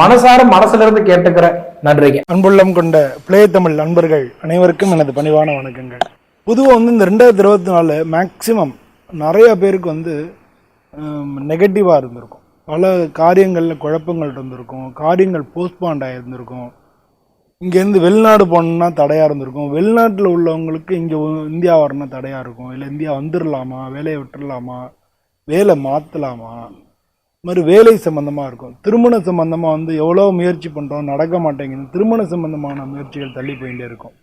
மனசுல இருந்து கேட்டுக்கிறேன். நன்றிங்க. அன்புள்ளம் கொண்ட பிளே தமிழ் நண்பர்கள் அனைவருக்கும் எனது பணிவான வணக்கங்கள். பொதுவாக வந்து இந்த 2024 மேக்சிமம் நிறைய பேருக்கு வந்து நெகட்டிவாக இருந்திருக்கும். பல காரியங்களில் குழப்பங்கள் இருந்திருக்கும், காரியங்கள் போஸ்ட்பாண்ட் ஆகியிருந்திருக்கும். இங்கேருந்து வெளிநாடு போகணுன்னா தடையாக இருந்திருக்கும், வெளிநாட்டில் உள்ளவங்களுக்கு இங்கே இந்தியா வரணும்னா தடையாக இருக்கும், இல்லை இந்தியா வந்துடலாமா, வேலையை விட்டுடலாமா, வேலை மாற்றலாமா, இது மாதிரி வேலை சம்மந்தமாக இருக்கும். திருமண சம்மந்தமாக வந்து எவ்வளோ முயற்சி பண்ணுறோம் நடக்க மாட்டேங்குது, திருமண சம்மந்தமான முயற்சிகள் தள்ளி போயிட்டே இருக்கும்.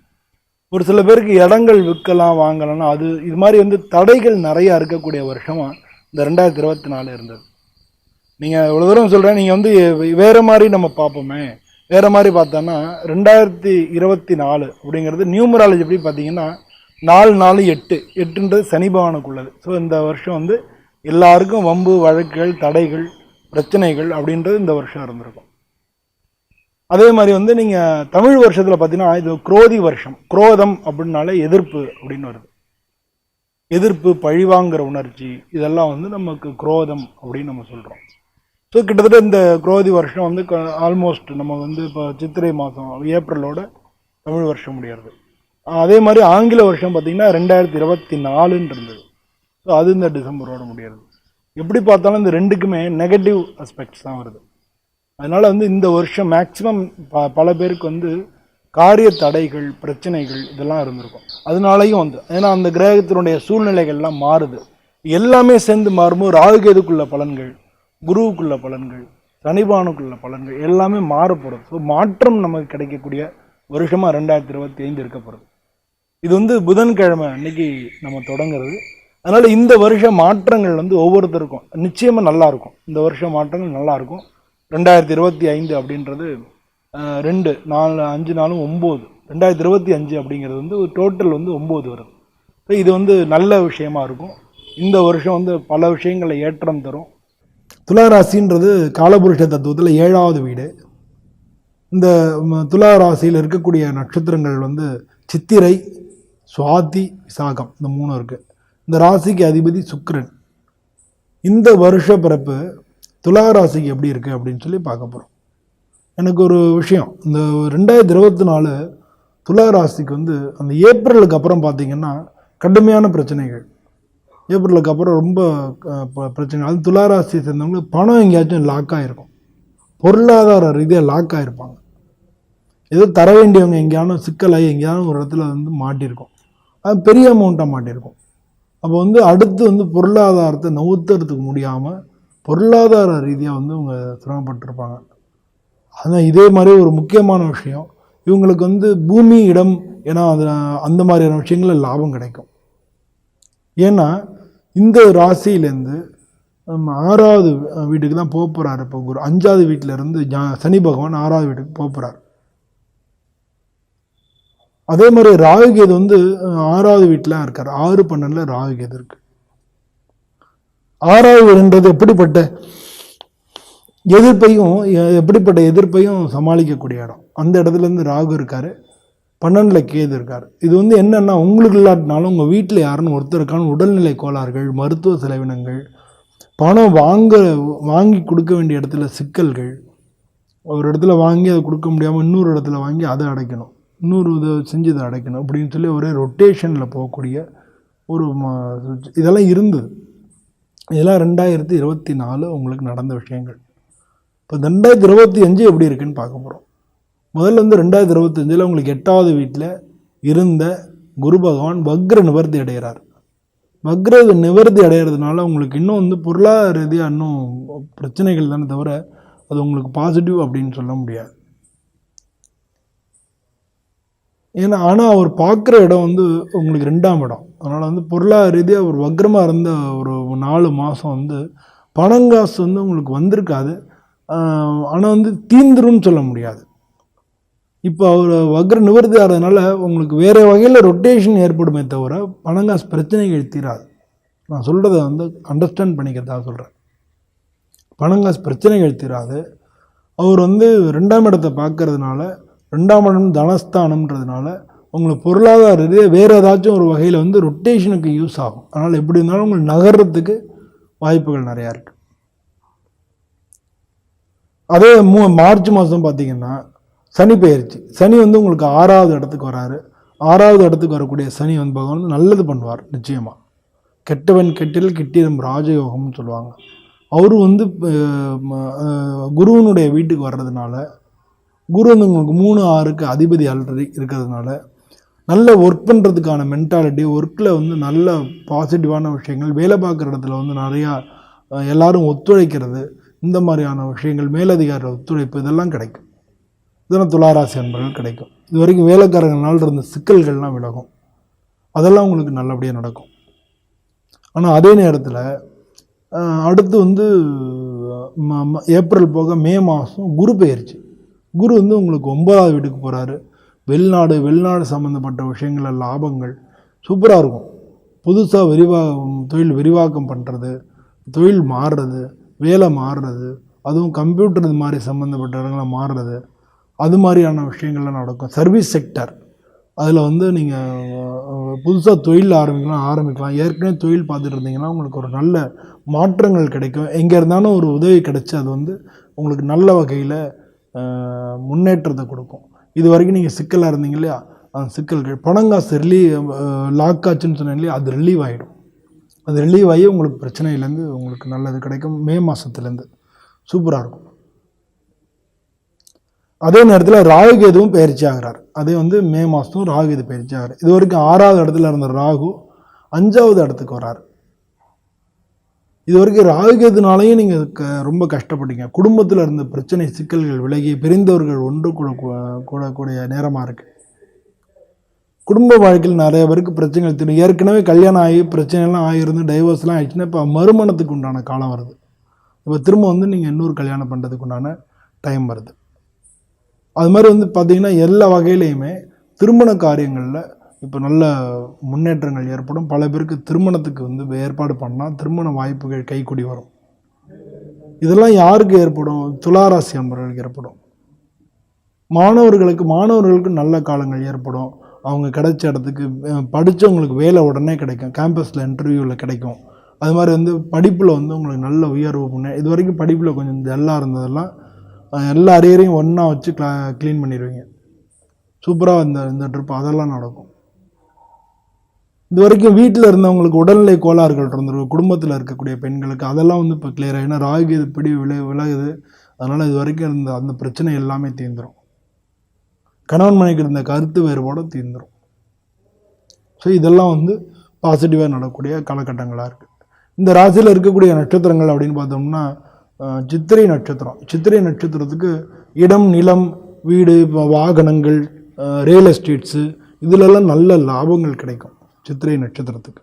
ஒரு சில பேருக்கு இடங்கள் விற்கலாம் வாங்கலாம்னா அது இது மாதிரி வந்து தடைகள் நிறையா இருக்கக்கூடிய வருஷமாக இந்த 2024 இருந்தது. நீங்கள் இவ்வளோ தூரம் சொல்கிறேன், நீங்கள் வந்து வேறு மாதிரி நம்ம பார்ப்போமே, வேறு மாதிரி பார்த்தோன்னா 2024 அப்படிங்கிறது நியூமராலஜி எப்படி பார்த்தீங்கன்னா 4 4 8 8ன்றது சனி பகவானுக்குள்ளது. ஸோ இந்த வருஷம் வந்து எல்லாருக்கும் வம்பு வழக்குகள் தடைகள் பிரச்சனைகள் அப்படின்றது இந்த வருஷம் இருந்திருக்கும். அதே மாதிரி வந்து நீங்கள் தமிழ் வருஷத்தில் பார்த்தீங்கன்னா இது குரோதி வருஷம். குரோதம் அப்படின்னாலே எதிர்ப்பு அப்படின்னு வருது. எதிர்ப்பு பழிவாங்கிற உணர்ச்சி இதெல்லாம் வந்து நமக்கு குரோதம் அப்படின்னு நம்ம சொல்கிறோம். ஸோ கிட்டத்தட்ட இந்த குரோதி வருஷம் வந்து ஆல்மோஸ்ட் நம்ம வந்து இப்போ சித்திரை மாதம் ஏப்ரலோட தமிழ் வருஷம் முடியாது. அதே மாதிரி ஆங்கில வருஷம் பார்த்திங்கன்னா 2024 இருந்தது. ஸோ அது இந்த டிசம்பரோட முடியாது. எப்படி பார்த்தாலும் இந்த ரெண்டுக்குமே நெகட்டிவ் அஸ்பெக்ட்ஸ் தான் வருது. அதனால் வந்து இந்த வருஷம் மேக்சிமம் பல பேருக்கு வந்து காரிய தடைகள், பிரச்சனைகள் இதெல்லாம் இருந்திருக்கும். அதனாலையும் வந்து ஏன்னா அந்த கிரகத்தினுடைய சூழ்நிலைகள்லாம் மாறுது. எல்லாமே சேர்ந்து மாறும்போது ராகுகேதுக்குள்ள பலன்கள், குருவுக்குள்ள பலன்கள், சனிபானுக்குள்ள பலன்கள் எல்லாமே மாறப்படும். ஸோ மாற்றம் நமக்கு கிடைக்கக்கூடிய வருஷமாக 2025 இருக்க போகிறது. இது வந்து புதன்கிழமை அன்னைக்கு நம்ம தொடங்குறது. அதனால் இந்த வருஷ மாற்றங்கள் வந்து ஒவ்வொருத்தருக்கும் நிச்சயமாக நல்லாயிருக்கும். இந்த வருஷ மாற்றங்கள் நல்லாயிருக்கும். 2025 அப்படின்றது 2 4 5 நாளும் 9, 2025 அப்படிங்கிறது வந்து ஒரு டோட்டல் வந்து 9 வருது. ஸோ இது வந்து நல்ல விஷயமா இருக்கும். இந்த வருஷம் வந்து பல விஷயங்களை ஏற்றம் தரும். துளாராசின்றது காலபுருஷ தத்துவத்தில் 7வது வீடு. இந்த துளாராசியில் இருக்கக்கூடிய நட்சத்திரங்கள் வந்து சித்திரை, சுவாதி, விசாகம், இந்த 3 இருக்குது. இந்த ராசிக்கு அதிபதி சுக்கிரன். இந்த வருஷ பிறப்பு துளாராசிக்கு எப்படி இருக்குது அப்படின்னு சொல்லி பார்க்க போகிறோம். எனக்கு ஒரு விஷயம், இந்த 2024 துளாராசிக்கு வந்து அந்த ஏப்ரலுக்கு அப்புறம் பார்த்திங்கன்னா கடுமையான பிரச்சனைகள். ஏப்ரலுக்கு அப்புறம் ரொம்ப பிரச்சனை. அது துளாராசி சேர்ந்தவங்களுக்கு பணம் எங்கேயாச்சும் லாக் ஆகிருக்கும், பொருளாதார ரீதியாக லாக் ஆகிருப்பாங்க. ஏதோ தர வேண்டியவங்க எங்கேயாலும் சிக்கலாகி எங்கேயாலும் ஒரு இடத்துல வந்து மாட்டியிருக்கும். அது பெரிய அமௌண்ட்டாக மாட்டியிருக்கும். அப்போ வந்து அடுத்து வந்து பொருளாதாரத்தை நவுத்துறதுக்கு முடியாமல் பொருளாதார ரீதியாக வந்து இவங்க சிரமப்பட்டிருப்பாங்க. ஆனால் இதே மாதிரி ஒரு முக்கியமான விஷயம், இவங்களுக்கு வந்து பூமி, இடம், ஏன்னா அது அந்த மாதிரியான விஷயங்களில் லாபம் கிடைக்கும். ஏன்னா இந்த ராசியிலேருந்து 6வது வீட்டுக்கு தான் போக போகிறார். இப்போ ஒரு 5வது வீட்டிலேருந்து சனி பகவான் 6வது வீட்டுக்கு போக போகிறார். அதே மாதிரி ராகுகேது வந்து 6வது வீட்டில் இருக்கார். 6-12 ராகுகேது இருக்கு. 6வது வீடுன்றது எப்படிப்பட்ட எதிர்ப்பையும் சமாளிக்கக்கூடிய இடம். அந்த இடத்துலேருந்து ராகு இருக்கார், 12ல் கேது இருக்கார். இது வந்து என்னென்னா, உங்களுக்கு இல்லாட்டினாலும் உங்கள் வீட்டில் யாருன்னு ஒருத்தருக்கான உடல்நிலை கோளாறுகள், மருத்துவ செலவினங்கள், பணம் வாங்கி கொடுக்க வேண்டிய இடத்துல சிக்கல்கள், ஒரு இடத்துல வாங்கி அதை கொடுக்க முடியாமல் இன்னொரு இடத்துல வாங்கி அதை அடைக்கணும், இன்னொரு இதை செஞ்சு இதை அடைக்கணும் அப்படின்னு சொல்லி ஒரே ரொட்டேஷனில் போகக்கூடிய ஒரு இதெல்லாம் இருந்தது. இதெல்லாம் 2024 உங்களுக்கு நடந்த விஷயங்கள். இப்போ 2025 எப்படி இருக்குன்னு பார்க்க போகிறோம். முதல்ல வந்து 2025 உங்களுக்கு 8வது வீட்டில் இருந்த குரு பகவான் வக்ர நிவர்த்தி அடைகிறார். வக்ர நிவர்த்தி அடைகிறதுனால உங்களுக்கு இன்னும் வந்து பொருளாதார ரீதியாக இன்னும் பிரச்சனைகள் தானே தவிர அது உங்களுக்கு பாசிட்டிவ் அப்படின்னு சொல்ல முடியாது. ஏன்னா ஆனால் அவர் பார்க்குற இடம் வந்து உங்களுக்கு 2ஆம் இடம். அதனால் வந்து பொருளாதார ரீதியாக ஒரு வக்ரமாக இருந்த ஒரு 4 மாதம் வந்து பணங்காசு வந்து உங்களுக்கு வந்திருக்காது. ஆனால் வந்து தீந்துருன்னு சொல்ல முடியாது. இப்போ அவர் வக்ர நிவர்த்தி ஆகிறதுனால உங்களுக்கு வேறு வகையில் ரொட்டேஷன் ஏற்படுமே தவிர பணங்காசு பிரச்சனைகள் தீராது. நான் சொல்கிறத வந்து அண்டர்ஸ்டாண்ட் பண்ணிக்கிறதா சொல்கிறேன். பணங்காசு பிரச்சனைகள் தீராது. அவர் வந்து 2ஆம் இடத்தை பார்க்கறதுனால, 2ஆம் இடம் தனஸ்தானம்ன்றதுனால உங்களுக்கு பொருளாதார ரீதியாக வேறு ஏதாச்சும் ஒரு வகையில் வந்து ரொட்டேஷனுக்கு யூஸ் ஆகும். அதனால் எப்படி இருந்தாலும் உங்களுக்கு நகர்றதுக்கு வாய்ப்புகள் நிறையா இருக்குது. அதே மார்ச் மாதம் பார்த்திங்கன்னா சனி பெயர்ச்சி. சனி வந்து உங்களுக்கு 6வது இடத்துக்கு வராரு. 6வது இடத்துக்கு வரக்கூடிய சனி வந்து பகவான் வந்து நல்லது பண்ணுவார் நிச்சயமாக. கெட்டவன் கெட்டில் கிட்டிடும் ராஜயோகம்னு சொல்லுவாங்க. அவரு வந்து குருவனுடைய வீட்டுக்கு வர்றதுனால, குரு வந்து உங்களுக்கு 3-6க்கு அதிபதி ஆல்ரெடி இருக்கிறதுனால நல்ல ஒர்க் பண்ணுறதுக்கான மென்டாலிட்டி, ஒர்க்கில் வந்து நல்ல பாசிட்டிவான விஷயங்கள், வேலை பார்க்குற இடத்துல வந்து நிறையா எல்லாரும் ஒத்துழைக்கிறது, இந்த மாதிரியான விஷயங்கள், மேலதிகார ஒத்துழைப்பு இதெல்லாம் கிடைக்கும். இதெல்லாம் துளாராசி அன்பர்கள் கிடைக்கும். இது வரைக்கும் வேலைக்காரங்களால் இருந்த சிக்கல்கள்லாம் விலகும். அதெல்லாம் உங்களுக்கு நல்லபடியாக நடக்கும். ஆனால் அதே நேரத்தில் அடுத்து வந்து ஏப்ரல் போக மே மாதம் குரு பெயர்ச்சி. குரு வந்து உங்களுக்கு 9வது வீட்டுக்கு போகிறாரு. வெளிநாடு சம்மந்தப்பட்ட விஷயங்களில் லாபங்கள் சூப்பராக இருக்கும். புதுசாக தொழில் விரிவாக்கம் பண்ணுறது, தொழில் மாறுறது, வேலை மாறுறது, அதுவும் கம்ப்யூட்டர் இது மாதிரி சம்மந்தப்பட்ட இடங்களை மாறுறது, அது மாதிரியான விஷயங்கள்லாம் நடக்கும். சர்வீஸ் செக்டர், அதில் வந்து நீங்கள் புதுசாக தொழில் ஆரம்பிக்கலாம். ஏற்கனவே தொழில் பார்த்துட்டு இருந்தீங்கன்னா உங்களுக்கு ஒரு நல்ல மாற்றங்கள் கிடைக்கும். எங்கே இருந்தாலும் ஒரு உதவி கிடைச்சி அது வந்து உங்களுக்கு நல்ல வகையில் முன்னேற்றத்தை கொடுக்கும். இது வரைக்கும் நீங்கள் சிக்கலாக இருந்தீங்க இல்லையா, அந்த சிக்கல்கள். பணங்காசு லாக் ஆச்சுன்னு சொன்னேன் இல்லையா, அது ரிலீவ் ஆகிடும். அது ரிலீவ் ஆகி உங்களுக்கு பிரச்சனையிலேருந்து உங்களுக்கு நல்லது கிடைக்கும். மே மாதத்துலேருந்து சூப்பராக இருக்கும். அதே நேரத்தில் ராகுகேதுவும் பயிற்சி ஆகிறார். அதே மே மாதம் ராகுகேது பயிற்சி ஆகிறார். இது வரைக்கும் 6வது இடத்துல இருந்த ராகு 5வது இடத்துக்கு வரார். இது வரைக்கும் ராகுகேதுனாலையும் நீங்கள் ரொம்ப கஷ்டப்பட்டீங்க. குடும்பத்தில் இருந்த பிரச்சனை சிக்கல்கள் விலகி பிரிந்தவர்கள் ஒன்று கூடக்கூடிய நேரமாக இருக்குது. குடும்ப வாழ்க்கையில் நிறைய பேருக்கு பிரச்சனைகள் தெரியும். ஏற்கனவே கல்யாணம் ஆகி பிரச்சனைலாம் ஆகியிருந்து டைவர்ஸ்லாம் ஆகிடுச்சுன்னா இப்போ மறுமணத்துக்கு உண்டான காலம் வருது. இப்போ திரும்ப நீங்கள் இன்னொரு கல்யாணம் பண்ணுறதுக்கு உண்டான டைம் வருது. அது மாதிரி பார்த்திங்கன்னா எல்லா வகையிலையுமே திருமண காரியங்களில் இப்போ நல்ல முன்னேற்றங்கள் ஏற்படும். பல பேருக்கு திருமணத்துக்கு ஏற்பாடு பண்ணால் திருமண வாய்ப்புகள் கைக்கூடி வரும். இதெல்லாம் யாருக்கு ஏற்படும்? துளாராசி அன்பர்களுக்கு ஏற்படும். மாணவர்களுக்கு நல்ல காலங்கள் ஏற்படும். அவங்க கிடைச்ச இடத்துக்கு படித்தவங்களுக்கு வேலை உடனே கிடைக்கும். கேம்பஸில் இன்டர்வியூவில் கிடைக்கும். அது மாதிரி படிப்பில் உங்களுக்கு நல்ல உயர்வு இது வரைக்கும் படிப்பில் கொஞ்சம் டல்லாக இருந்ததெல்லாம் எல்லா அரியரையும் ஒன்றா வச்சு க்ளீன் பண்ணிடுவீங்க. சூப்பராக இந்த ட்ரிப் அதெல்லாம் நடக்கும். இது வரைக்கும் வீட்டில் இருந்தவங்களுக்கு உடல்நிலை கோளாறுகள் இருந்திருக்கும். குடும்பத்தில் இருக்கக்கூடிய பெண்களுக்கு அதெல்லாம் இப்போ கிளியர். ஏன்னா ராகு பிடி விலகுது. அதனால் இது வரைக்கும் இருந்த அந்த பிரச்சனை எல்லாமே தீர்ந்துடும். கணவன் மனைவிக்கு இருந்த கருத்து வேறுபாடு தீர்ந்துடும். ஸோ இதெல்லாம் பாசிட்டிவாக நடக்கக்கூடிய காலகட்டங்களாக இருக்குது. இந்த ராசியில் இருக்கக்கூடிய நட்சத்திரங்கள் அப்படின்னு பார்த்தோம்னா சித்திரை நட்சத்திரம். சித்திரை நட்சத்திரத்துக்கு இடம், நிலம், வீடு, வாகனங்கள், ரியல் எஸ்டேட்ஸு இதிலெல்லாம் நல்ல லாபங்கள் கிடைக்கும் சித்திரை நட்சத்திரத்துக்கு.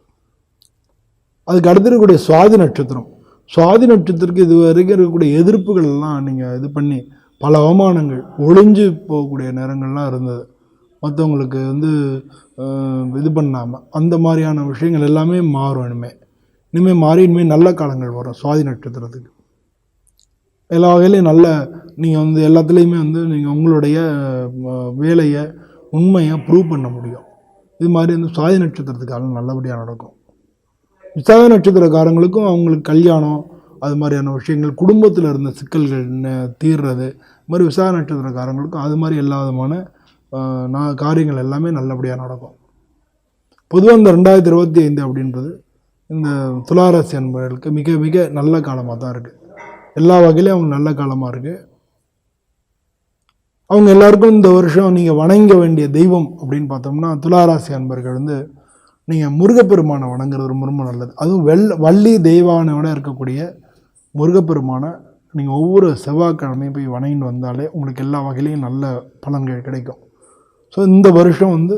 அதுக்கு அடுத்து இருக்கக்கூடிய சுவாதி நட்சத்திரம். சுவாதி நட்சத்திரத்துக்கு இது வரைக்கும் இருக்கக்கூடிய எதிர்ப்புகள் எல்லாம் நீங்கள் இது பண்ணி பல அவமானங்கள் ஒளிஞ்சு போகக்கூடிய நேரங்கள்லாம் இருந்தது. மற்றவங்களுக்கு இது பண்ணாமல் அந்த மாதிரியான விஷயங்கள் எல்லாமே மாறும். இனிமேல் மாறி இனிமேல் நல்ல காலங்கள் வரும் சுவாதி நட்சத்திரத்துக்கு. எல்லா வகையிலையும் நல்ல நீங்கள் எல்லாத்துலேயுமே நீங்கள் உங்களுடைய வேலையை உண்மையாக ப்ரூவ் பண்ண முடியும். இது மாதிரி சுவாதி நட்சத்திரத்துக்காக நல்லபடியாக நடக்கும். விசாக நட்சத்திரக்காரங்களுக்கும் அவங்களுக்கு கல்யாணம் அது மாதிரியான விஷயங்கள், குடும்பத்தில் இருந்த சிக்கல்கள் தீர்றது, இது மாதிரி விசாக நட்சத்திரக்காரங்களுக்கும் அது மாதிரி எல்லா விதமான காரியங்கள் எல்லாமே நல்லபடியாக நடக்கும். பொதுவாக இந்த 2025 அப்படின்றது இந்த துளாராசி அன்பர்களுக்கு மிக மிக நல்ல காலமாக தான் இருக்குது. எல்லா வகையிலையும் அவங்க நல்ல காலமாக இருக்குது. அவங்க எல்லாருக்கும் இந்த வருஷம் நீங்கள் வணங்க வேண்டிய தெய்வம் அப்படின்னு பார்த்தோம்னா துளாராசி அன்பர்கள் நீங்கள் முருகப்பெருமானை வணங்குறது ரொம்ப ரொம்ப நல்லது. அதுவும் வள்ளி தெய்வானோட இருக்கக்கூடிய முருகப்பெருமானை நீங்கள் ஒவ்வொரு செவ்வாய்க்கிழமையும் போய் வணங்கிட்டு வந்தாலே உங்களுக்கு எல்லா வகையிலையும் நல்ல பலன்கள் கிடைக்கும். ஸோ இந்த வருஷம்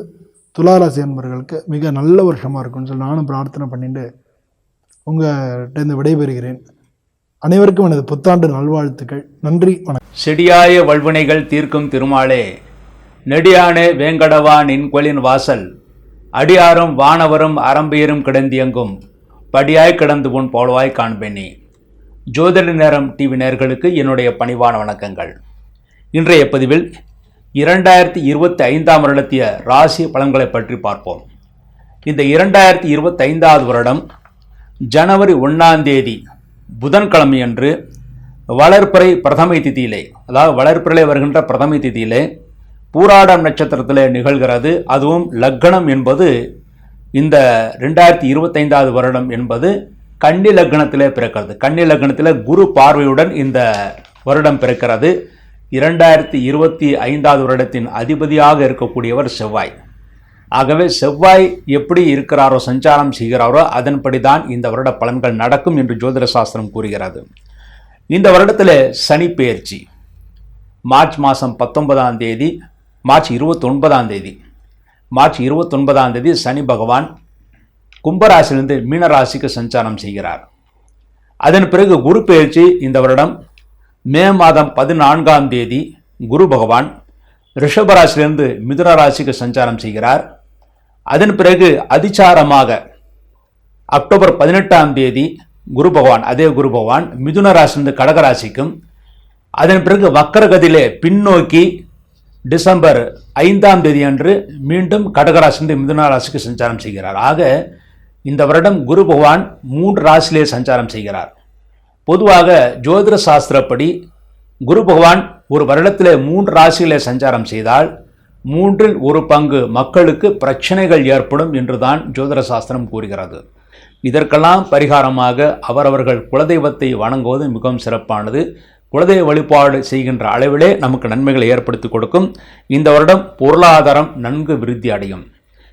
துளாராசி அன்பர்களுக்கு மிக நல்ல வருஷமாக இருக்குன்னு சொல்லி நானும் பிரார்த்தனை பண்ணிட்டு உங்கள்கிட்ட விடைபெறுகிறேன். அனைவருக்கும் எனது புத்தாண்டு நல்வாழ்த்துக்கள். நன்றி, வணக்கம். செடியாய வல்வினைகள் தீர்க்கும் திருமாலே, நெடியானே வேங்கடவா நின்கொலின் வாசல், அடியாரும் வானவரும் அரம்பியரும் கிடந்தியங்கும் படியாய் கிடந்து உன் போலவாய் காண்பேனே. ஜோதிட நேரம் டிவி நேயர்களுக்கு என்னுடைய பணிவான வணக்கங்கள். இன்றைய பதிவில் 2025 வருடத்திய ராசி பலன்களை பற்றி பார்ப்போம். இந்த 2025 வருடம் ஜனவரி 1 புதன்கிழமையன்று வளர்பிறை பிரதமை திதியிலே, அதாவது வளர்பிறை வருகின்ற பிரதமை திதியிலே பூராடம் நட்சத்திரத்திலே நிகழ்கிறது. அதுவும் லக்னம் என்பது இந்த 2025 வருடம் என்பது கன்னி லக்னத்திலே பிறக்கிறது. கன்னி லக்னத்திலே குரு பார்வையுடன் இந்த வருடம் பிறக்கிறது. 2025 வருடத்தின் அதிபதியாக இருக்கக்கூடியவர் செவ்வாய். ஆகவே செவ்வாய் எப்படி இருக்கிறாரோ, சஞ்சாரம் செய்கிறாரோ, அதன்படி தான் இந்த வருட பலன்கள் நடக்கும் என்று ஜோதிட சாஸ்திரம் கூறுகிறது. இந்த வருடத்தில் சனி பெயர்ச்சி மார்ச் மாதம் 19 மார்ச் 29 மார்ச் 29 சனி பகவான் கும்பராசிலிருந்து மீனராசிக்கு சஞ்சாரம் செய்கிறார். அதன் பிறகு குரு பெயர்ச்சி இந்த வருடம் மே மாதம் 14 குரு பகவான் ரிஷபராசிலிருந்து மிதுன ராசிக்கு சஞ்சாரம் செய்கிறார். அதன் பிறகு அதிசாரமாக அக்டோபர் 18 குரு பகவான், அதே குரு பகவான் மிதுன ராசிலிருந்து கடகராசிக்கும், அதன் பிறகு வக்கரகதியிலே பின்னோக்கி டிசம்பர் 5 அன்று மீண்டும் கடகராசிலிருந்து மிதுன ராசிக்கு சஞ்சாரம் செய்கிறார். ஆக இந்த வருடம் குரு பகவான் 3 ராசியிலே சஞ்சாரம் செய்கிறார். பொதுவாக ஜோதிட சாஸ்திரப்படி குரு பகவான் ஒரு வருடத்திலே 3 ராசியிலே சஞ்சாரம் செய்தால் 1/3 மக்களுக்கு பிரச்சனைகள் ஏற்படும் என்றுதான் ஜோதிட சாஸ்திரம் கூறுகிறது. இதற்கெல்லாம் பரிகாரமாக அவரவர்கள் குலதெய்வத்தை வணங்குவது மிகவும் சிறப்பானது. குலதெய்வ வழிபாடு செய்கின்ற அளவிலே நமக்கு நன்மைகளை ஏற்படுத்தி கொடுக்கும். இந்த வருடம் பொருளாதாரம் நன்கு விருத்தி அடையும்.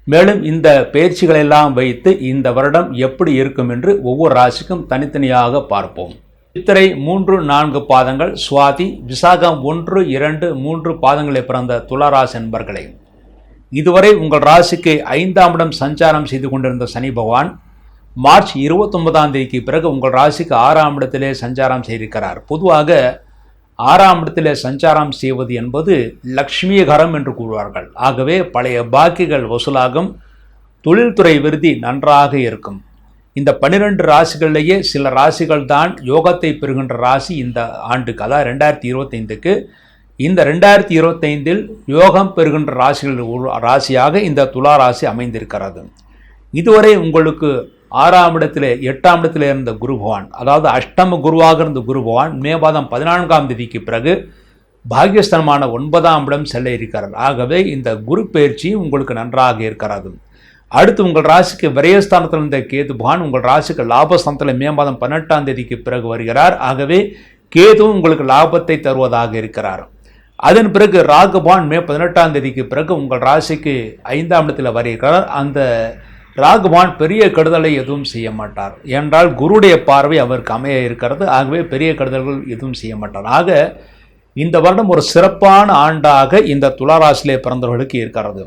மேலும் இந்த பயிற்சிகளெல்லாம் வைத்து இந்த வருடம் எப்படி இருக்கும் என்று ஒவ்வொரு ராசிக்கும் தனித்தனியாக பார்ப்போம். சித்திரை 3, 4 பாதங்கள், சுவாதி, விசாகம் 1, 2, 3 பாதங்களை பிறந்த துளாராசி என்பர்களே, இதுவரை உங்கள் ராசிக்கு 5ஆம் இடம் சஞ்சாரம் செய்து கொண்டிருந்த சனி பகவான் மார்ச் 29ஆம் தேதிக்கு பிறகு உங்கள் ராசிக்கு 6ஆம் இடத்திலே சஞ்சாரம் செய்திருக்கிறார். பொதுவாக 6ஆம் இடத்திலே சஞ்சாரம் செய்வது என்பது லக்ஷ்மிகரம் என்று கூறுவார்கள். ஆகவே பழைய பாக்கிகள் வசூலாகும், தொழில்துறை விருத்தி நன்றாக இருக்கும். இந்த 12 ராசிகளிலேயே சில ராசிகள் தான் யோகத்தை பெறுகின்ற ராசி இந்த ஆண்டுக்கு, அதாவது 2025க்கு. இந்த 2025இல் யோகம் பெறுகின்ற ராசிகள் ராசியாக இந்த துலா ராசி அமைந்திருக்கிறது. இதுவரை உங்களுக்கு 6ஆம் இடத்திலே 8ஆம் இடத்திலே இருந்த குரு பகவான், அதாவது அஷ்டம குருவாக இருந்த குரு பகவான் மே மாதம் 14ஆம் தேதிக்கு பிறகு பாகியஸ்தானமான 9ஆம் இடம் செல்ல இருக்கிறார். ஆகவே இந்த குரு பயிற்சி உங்களுக்கு நன்றாக இருக்கிறது. அடுத்து உங்கள் ராசிக்கு விரயஸ்தானத்தில் இருந்த கேது பகவான் உங்கள் ராசிக்கு லாபஸ்தானத்தில் மே மாதம் 18ஆம் தேதிக்கு பிறகு வருகிறார். ஆகவே கேதுவும் உங்களுக்கு லாபத்தை தருவதாக இருக்கிறார். அதன் பிறகு ராகு பகவான் மே 18ஆம் தேதிக்கு பிறகு உங்கள் ராசிக்கு 5ஆம் இடத்தில் வருகிறார். அந்த ராகுவான் பெரிய கெடுதலை எதுவும் செய்ய மாட்டார். என்றால் குருடைய பார்வை அவருக்கு அமைய இருக்கிறது. ஆகவே பெரிய கெடுதல்கள் எதுவும் செய்ய மாட்டார். ஆக இந்த வருடம் ஒரு சிறப்பான ஆண்டாக இந்த துளாராசிலே பிறந்தவர்களுக்கு இருக்கிறது.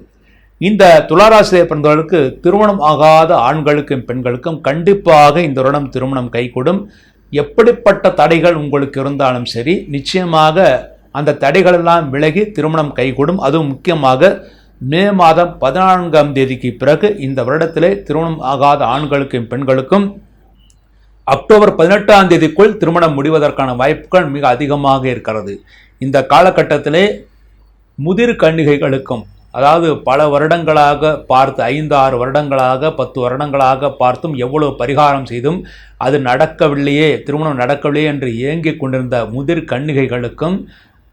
இந்த துளாராசிலே பிறந்தவர்களுக்கு திருமணம் ஆகாத ஆண்களுக்கும் பெண்களுக்கும் கண்டிப்பாக இந்த வருடம் திருமணம் கைகூடும். எப்படிப்பட்ட தடைகள் உங்களுக்கு இருந்தாலும் சரி, நிச்சயமாக அந்த தடைகளெல்லாம் விலகி திருமணம் கைகூடும். அதுவும் முக்கியமாக மே மாதம் 14ஆம் தேதிக்கு பிறகு இந்த வருடத்திலே திருமணம் ஆகாத ஆண்களுக்கும் பெண்களுக்கும் அக்டோபர் 18ஆம் தேதிக்குள் திருமணம் முடிவதற்கான வாய்ப்புகள் மிக அதிகமாக இருக்கிறது. இந்த காலகட்டத்திலே முதிர் கன்னிகைகளுக்கும், அதாவது பல வருடங்களாக பார்த்து 5-6 வருடங்களாக 10 வருடங்களாக பார்த்தும் எவ்வளவு பரிகாரம் செய்தும் அது நடக்கவில்லையே, திருமணம் நடக்கவில்லையே என்று ஏங்கிக் கொண்டிருந்த முதிர் கன்னிகைகளுக்கும்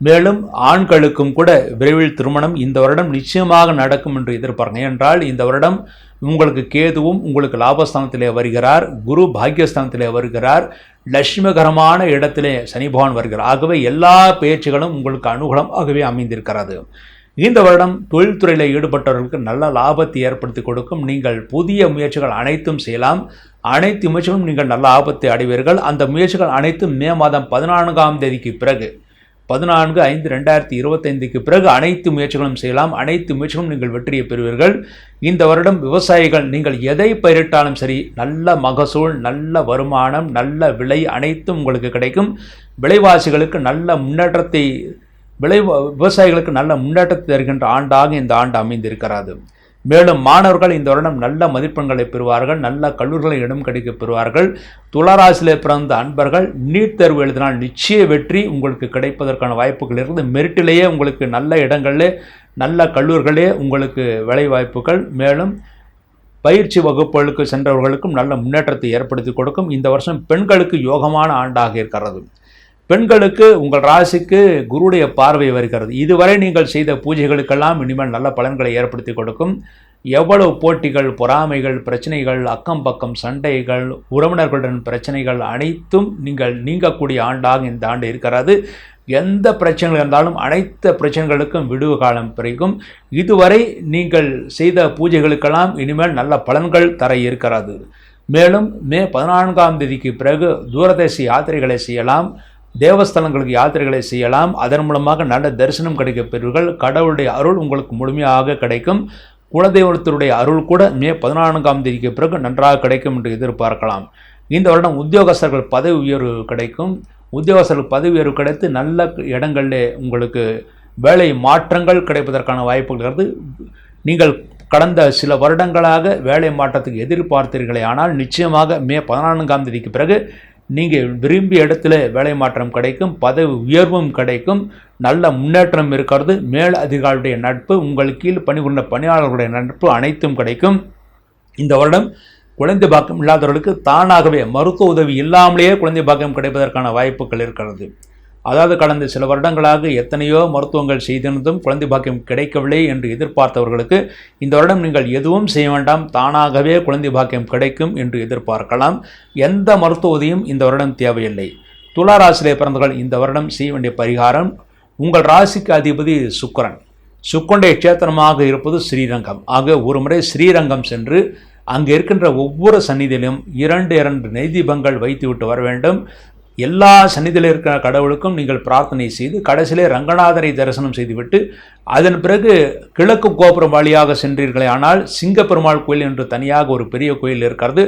மேலும் ஆண்களுக்கும் கூட விரைவில் திருமணம் இந்த வருடம் நிச்சயமாக நடக்கும் என்று எதிர்பார்ங்க. என்றால் இந்த வருடம் உங்களுக்கு கேதுவும் உங்களுக்கு லாபஸ்தானத்திலே வருகிறார், குரு பாக்கியஸ்தானத்திலே வருகிறார், லட்சுமிகரமான இடத்திலே சனி பகவான் வருகிறார். ஆகவே எல்லா பயிற்சிகளும் உங்களுக்கு அனுகூலமாகவே அமைந்திருக்கிறது. இந்த வருடம் தொழில்துறையில் ஈடுபட்டவர்களுக்கு நல்ல லாபத்தை ஏற்படுத்தி கொடுக்கும். நீங்கள் புதிய முயற்சிகள் அனைத்தும் செய்யலாம். அனைத்து முயற்சிகளும் நீங்கள் நல்ல லாபத்தை அடைவீர்கள். அந்த முயற்சிகள் அனைத்தும் மே மாதம் 14ஆம் தேதிக்கு பிறகு 14/5/2025க்கு பிறகு அனைத்து முயற்சிகளும் செய்யலாம். அனைத்து முயற்சிகளும் நீங்கள் வெற்றியை பெறுவீர்கள். இந்த வருடம் விவசாயிகள் நீங்கள் எதை பயிரிட்டாலும் சரி, நல்ல மகசூல், நல்ல வருமானம், நல்ல விலை அனைத்தும் உங்களுக்கு கிடைக்கும். விலைவாசிகளுக்கு நல்ல முன்னேற்றத்தை விவசாயிகளுக்கு நல்ல முன்னேற்றத்தை தருகின்ற ஆண்டாக இந்த ஆண்டு அமைந்திருக்கிறது. மேலும் மாணவர்கள் இந்த வருடம் நல்ல மதிப்பெண்களை பெறுவார்கள், நல்ல கல்லூரிகளை இடம் கிடைக்க பெறுவார்கள். துளாராசிலே பிறந்த அன்பர்கள் நீட் தேர்வு எழுதினால் நிச்சய வெற்றி உங்களுக்கு கிடைப்பதற்கான வாய்ப்புகள் இருந்து மெரிட்டிலேயே உங்களுக்கு நல்ல இடங்களிலே நல்ல கல்லூரிகளே உங்களுக்கு வேலை வாய்ப்புகள், மேலும் பயிற்சி வகுப்புகளுக்கு சென்றவர்களுக்கும் நல்ல முன்னேற்றத்தை ஏற்படுத்தி கொடுக்கும். இந்த வருஷம் பெண்களுக்கு யோகமான ஆண்டாக இருக்கிறது. பெண்களுக்கு உங்கள் ராசிக்கு குருடைய பார்வை வருகிறது. இதுவரை நீங்கள் செய்த பூஜைகளுக்கெல்லாம் இனிமேல் நல்ல பலன்களை ஏற்படுத்தி கொடுக்கும். எவ்வளவு போட்டிகள், பொறாமைகள், பிரச்சனைகள், அக்கம் பக்கம் சண்டைகள், உறவினர்களுடன் பிரச்சனைகள் அனைத்தும் நீங்கள் நீங்கக்கூடிய ஆண்டாக இந்த ஆண்டு இருக்கிறது. எந்த பிரச்சனைகள் இருந்தாலும் அனைத்து பிரச்சனைகளுக்கும் விடுவு காலம் பிறகும். இதுவரை நீங்கள் செய்த பூஜைகளுக்கெல்லாம் இனிமேல் நல்ல பலன்கள் தர இருக்கிறது. மேலும் மே 14ஆம் தேதிக்கு பிறகு தூரதேச யாத்திரைகளை செய்யலாம், தேவஸ்தலங்களுக்கு யாத்திரைகளை செய்யலாம். அதன் மூலமாக நல்ல தரிசனம் கிடைக்க பெறுவீர்கள். கடவுளுடைய அருள் உங்களுக்கு முழுமையாக கிடைக்கும். குலதெய்வத்தினுடைய அருள் கூட மே 14ஆம் தேதிக்கு பிறகு நன்றாக கிடைக்கும் என்று எதிர்பார்க்கலாம். இந்த வருடம் உத்தியோகஸ்தர்கள் பதவி உயர்வு கிடைக்கும். உத்தியோகஸ்தர்கள் பதவி உயர்வு கிடைத்து நல்ல இடங்களிலே உங்களுக்கு வேலை மாற்றங்கள் கிடைப்பதற்கான வாய்ப்புகள் இருக்கிறது. நீங்கள் கடந்த சில வருடங்களாக வேலை மாற்றத்துக்கு எதிர்பார்த்தீர்களே, ஆனால் நிச்சயமாக மே 14ஆம் தேதிக்கு பிறகு நீங்கள் விரும்பிய இடத்துல வேலை மாற்றம் கிடைக்கும், பதவி உயர்வும் கிடைக்கும், நல்ல முன்னேற்றம் இருக்கிறது. மேல் அதிகாரிகளுடைய நட்பு, உங்கள் கீழ் பணிபுரிந்த பணியாளர்களுடைய நட்பு அனைத்தும் கிடைக்கும். இந்த வருடம் குழந்தை பாக்கியம் இல்லாதவர்களுக்கு தானாகவே மருத்துவ உதவி இல்லாமலேயே குழந்தை பாக்கியம் கிடைப்பதற்கான வாய்ப்புகள் இருக்கிறது. அதாவது கடந்த சில வருடங்களாக எத்தனையோ மருத்துவங்கள் செய்திருந்தும் குழந்தை பாக்கியம் கிடைக்கவில்லை என்று எதிர்பார்த்தவர்களுக்கு இந்த வருடம் நீங்கள் எதுவும் செய்ய வேண்டாம், தானாகவே குழந்தை பாக்கியம் கிடைக்கும் என்று எதிர்பார்க்கலாம். எந்த மருத்துவ உதவியும் இந்த வருடம் தேவையில்லை. துலா ராசியிலே பிறந்தவர்கள் இந்த வருடம் செய்ய வேண்டிய பரிகாரம், உங்கள் ராசிக்கு அதிபதி சுக்கிரன், சுக்கிரனுடைய க்ஷேத்திரமாக இருப்பது ஸ்ரீரங்கம். ஆக ஒரு முறை ஸ்ரீரங்கம் சென்று அங்கே இருக்கின்ற ஒவ்வொரு சந்நிதியிலும் 2 நெய் தீபங்கள் வைத்துவிட்டு வர வேண்டும். எல்லா சந்நிதியில் இருக்கிற கடவுளுக்கும் நீங்கள் பிரார்த்தனை செய்து கடைசியிலே ரங்கநாதரை தரிசனம் செய்துவிட்டு அதன் பிறகு கிழக்கு கோபுரம் வழியாக சென்றீர்களே ஆனால் சிங்கப்பெருமாள் கோயில் என்று தனியாக ஒரு பெரிய கோயில் இருக்கிறது.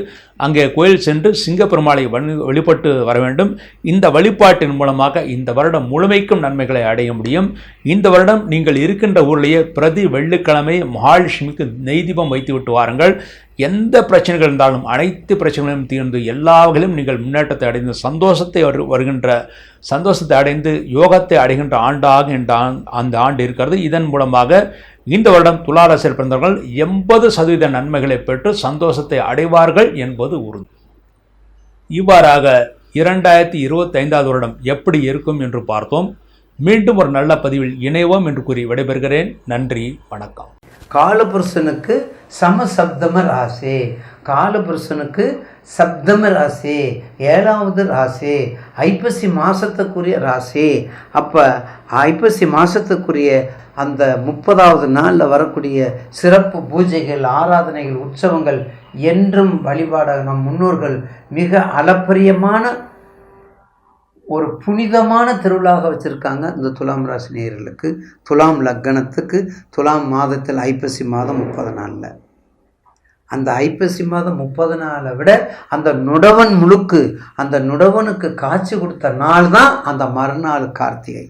அங்கே கோயில் சென்று சிங்கப்பெருமாளை வழிபட்டு வர வேண்டும். இந்த வழிபாட்டின் மூலமாக இந்த வருடம் முழுமைக்கும் நன்மைகளை அடைய முடியும். இந்த வருடம் நீங்கள் இருக்கின்ற ஊரிலேயே பிரதி வெள்ளிக்கிழமை மகாலட்சுமிக்கு நெய் தீபம் வைத்துவிட்டு வாருங்கள். எந்த பிரச்சனைகள் இருந்தாலும் அனைத்து பிரச்சனைகளையும் தீர்ந்து எல்லா வகையிலும் நீங்கள் முன்னேற்றத்தை அடைந்து சந்தோஷத்தை அடைந்து யோகத்தை அடைகின்ற ஆண்டாக அந்த ஆண்டு இருக்கிறது. இதன் மூலமாக இந்த வருடம் துலா ராசியில் பிறந்தவர்கள் 80% நன்மைகளை பெற்று சந்தோஷத்தை அடைவார்கள் என்பது உறுதி. இவ்வாறாக 2025 வருடம் எப்படி இருக்கும் என்று பார்த்தோம். மீண்டும் ஒரு நல்ல பதிவில் இணைவோம் என்று கூறி விடைபெறுகிறேன். நன்றி, வணக்கம். காலபுருஷனுக்கு சமசப்தம ராசி, காலபுருஷனுக்கு சப்தம ராசி, 7வது ராசி, ஐப்பசி மாதத்துக்குரிய ராசி. அப்போ ஐப்பசி மாதத்துக்குரிய அந்த 30வது நாளில் வரக்கூடிய சிறப்பு பூஜைகள், ஆராதனைகள், உற்சவங்கள் என்றும் வழிபாடாக நம் முன்னோர்கள் மிக அளப்பரியமான ஒரு புனிதமான திருவிழாக வச்சுருக்காங்க. இந்த துலாம் ராசி நேயர்களுக்கு, துலாம் லக்னத்துக்கு, துலாம் மாதத்தில் ஐப்பசி மாதம் 30 நாளில், அந்த ஐப்பசி மாதம் 30 நாளை விட அந்த நுடவன் முழுக்கு, அந்த நுடவனுக்கு காட்சி கொடுத்த நாள் தான் அந்த மறுநாள் கார்த்திகை.